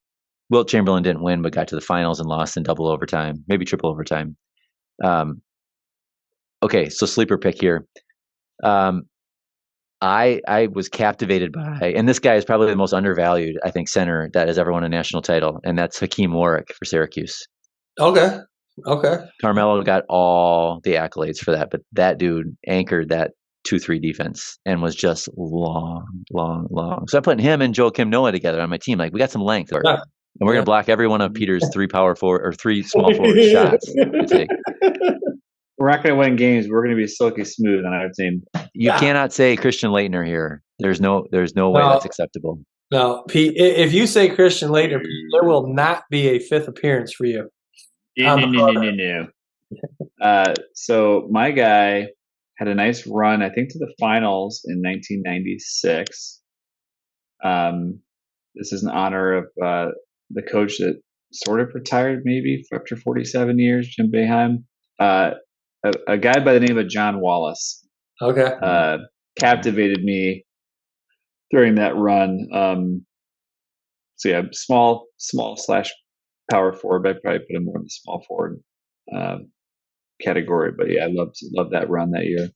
Wilt Chamberlain didn't win, but got to the finals and lost in double overtime, maybe triple overtime. Okay, so sleeper pick here. I was captivated by, and this guy is probably the most undervalued, I think, center that has ever won a national title, and that's Hakeem Warwick for Syracuse. Okay. Carmelo got all the accolades for that, but that dude anchored that 2-3 defense and was just long. So I put him and Joakim Noah together on my team. Like, we got some length, and we're going to block every one of Peter's three small forward shots to take. We're not going to win games. We're going to be silky smooth on our team. You cannot say Christian Laettner here. There's no way that's acceptable. No, Pete, if you say Christian Laettner, there will not be a fifth appearance for you. No. So my guy had a nice run, I think, to the finals in 1996. This is in honor of the coach that sort of retired maybe after 47 years, Jim Boeheim. A guy by the name of John Wallace. Okay. Captivated me during that run. So yeah, small / power forward. I'd probably put him more in the small forward category. But yeah, I loved that run that year.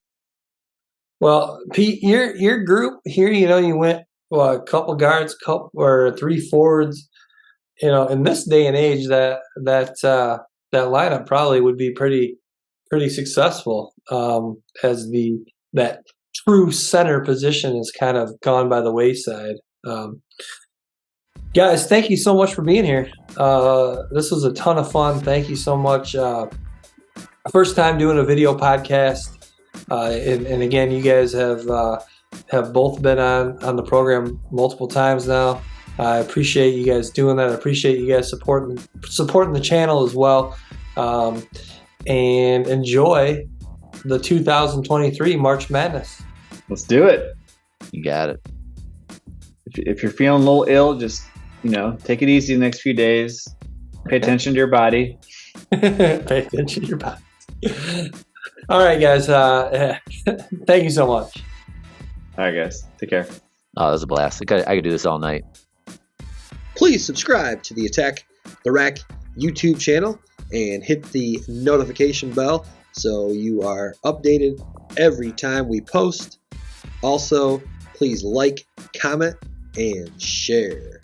Well, Pete, your group here, you went a couple guards, or three forwards. In this day and age, that lineup probably would be pretty successful, as that true center position has kind of gone by the wayside. Guys, thank you so much for being here. This was a ton of fun. Thank you so much. First time doing a video podcast, and again, you guys have both been on the program multiple times now. I appreciate you guys doing that. I appreciate you guys supporting the channel as well. And enjoy the 2023 March Madness. Let's do it. You got it. If you're feeling a little ill, just take it easy the next few days. Pay attention to your body. Pay attention to your body. All right, guys. Thank you so much. All right, guys. Take care. Oh, that was a blast. I could do this all night. Please subscribe to the Attack the Rack YouTube channel and hit the notification bell so you are updated every time we post. Also, please like, comment, and share.